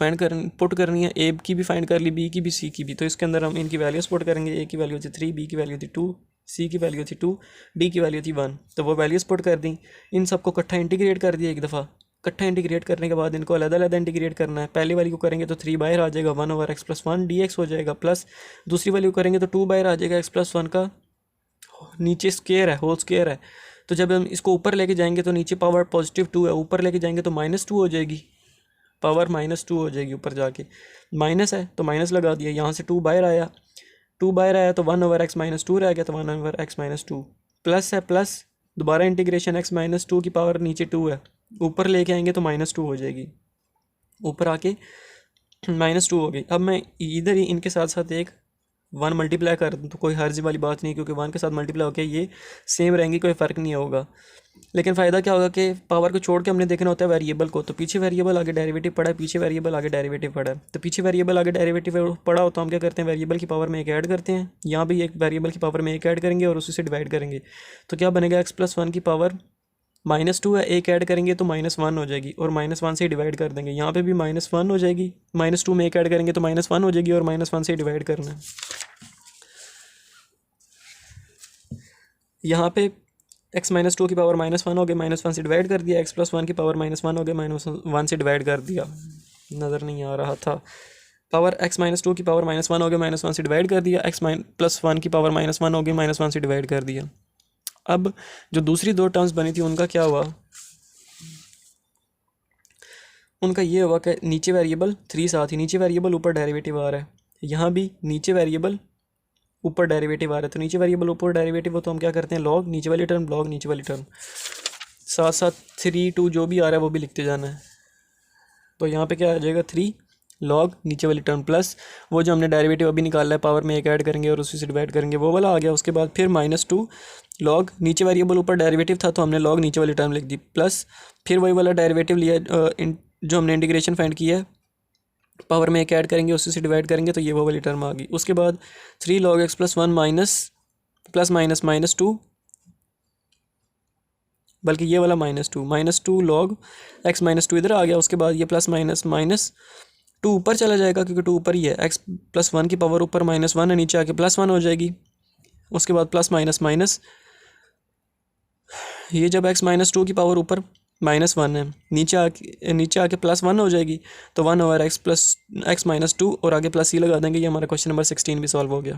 पुट करनी है, ए की भी फाइंड कर ली, बी की भी, सी की भी। तो इसके अंदर हम इनकी वैल्यूज़ पुट करेंगे। ए की वैल्यू थी 3, बी की वैल्यू थी 2, सी की वैल्यू थी 2, डी की वैल्यू थी 1। तो वो वैल्यूज़ पुट कर दी, इन सबको इकट्ठा इंटीग्रेट कर दिया एक दफ़ा। इकट्ठा इंटीग्रेट करने के बाद इनको अलग-अलग इंटीग्रेट करना है। पहली वाली को करेंगे तो 3 बाहर आ जाएगा, 1/x + 1 dx हो जाएगा, प्लस दूसरी वाली को करेंगे तो 2 बाहर आ जाएगा, x + 1 का नीचे स्क्वायर है, होल स्क्वायर है। तो जब हम इसको ऊपर लेके जाएंगे तो नीचे पावर +2 है, ऊपर लेके जाएंगे तो -2 हो जाएगी, पावर -2 हो जाएगी। ऊपर जाके माइनस है तो माइनस लगा दिया, यहाँ से 2 बाहर आया, 2 बाहर आया तो 1/x - 2 रह गया, तो 1/x - 2। प्लस है, प्लस दोबारा इंटीग्रेशन, x - 2 की पावर नीचे 2 है, ऊपर लेके आएंगे तो -2 हो जाएगी, ऊपर आके -2 हो गई। अब मैं इधर ही इनके साथ साथ एक 1 मल्टीप्लाई कर दूँ तो कोई हर्ज वाली बात नहीं, क्योंकि 1 के साथ मल्टीप्लाई होकर ये सेम रहेंगी, कोई फ़र्क नहीं होगा। लेकिन फ़ायदा क्या होगा कि पावर को छोड़ के हमने देखना होता है वेरिएबल को। तो पीछे वेरिएबल आगे डेरिवेटिव पड़ा है, पीछे वेरिएबल आगे डेरिवेटिव पड़ा है। तो पीछे वेरिएबल आगे डेरिवेटिव पड़ा हो तो हम क्या करते हैं, वेरिएबल की पावर में एक ऐड करते हैं, यहाँ भी एक वेरिएबल की पावर में एक ऐड करेंगे और उसी से डिवाइड करेंगे। तो क्या बनेगा, x + 1 की पावर -2 है, एक ऐड करेंगे तो -1 हो जाएगी और -1 से डिवाइड कर देंगे। यहाँ पे भी -1 हो जाएगी, -2 में एक ऐड करेंगे तो -1 हो जाएगी और -1 से डिवाइड करना है। यहाँ पे x - 2 की पावर -1 हो गई, -1 से डिवाइड कर दिया, x + 1 की पावर -1 हो गई, -1 से डिवाइड कर दिया, नज़र नहीं आ रहा था। पावर x - 2 की पावर -1 हो गई, -1 से डिवाइड कर दिया, x + 1 की पावर -1 हो गई, -1 से डिवाइड कर दिया। अब जो दूसरी दो टर्म्स बनी थी उनका क्या हुआ, उनका ये हुआ कि नीचे वेरिएबल 3 साथ ही, नीचे वेरिएबल ऊपर डेरिवेटिव आ रहा है, यहाँ भी नीचे वेरिएबल ऊपर डेरिवेटिव आ रहा है। तो नीचे वेरिएबल ऊपर डेरिवेटिव हो तो हम क्या करते हैं, लॉग नीचे वाली टर्म, लॉग नीचे वाली टर्म, साथ साथ 3 2 जो भी आ रहा है वो भी लिखते जाना है। तो यहाँ पे क्या आ जाएगा, 3 लॉग नीचे वाली टर्म प्लस वो जो हमने डेरिवेटिव अभी निकाला है, पावर में एक ऐड करेंगे और उसी से डिवाइड करेंगे, वो वाला आ गया। उसके बाद फिर -2 लॉग नीचे वेरिएबल ऊपर डेरिवेटिव था तो हमने लॉग नीचे वाली टर्म लिख दी, प्लस फिर वही वाला डेरिवेटिव लिया जो हमने इंटीग्रेशन फाइंड किया है, पावर में एक ऐड करेंगे उसी से डिवाइड करेंगे, तो ये वो वाली टर्म आ गई। उसके बाद 3 log x + 1 माइनस -2, बल्कि ये वाला -2 log x - 2 इधर आ गया। उसके बाद ये प्लस -2 ऊपर चला जाएगा क्योंकि 2 ऊपर ही है, x + 1 की पावर ऊपर -1 है, नीचे आके +1 हो जाएगी। उसके बाद प्लस माइनस ये जब x - 2 की पावर ऊपर -1 है, नीचे आके +1 हो जाएगी, तो 1/x + 2 और आगे प्लस ही लगा देंगे। ये हमारा क्वेश्चन नंबर 16 भी सॉल्व हो गया।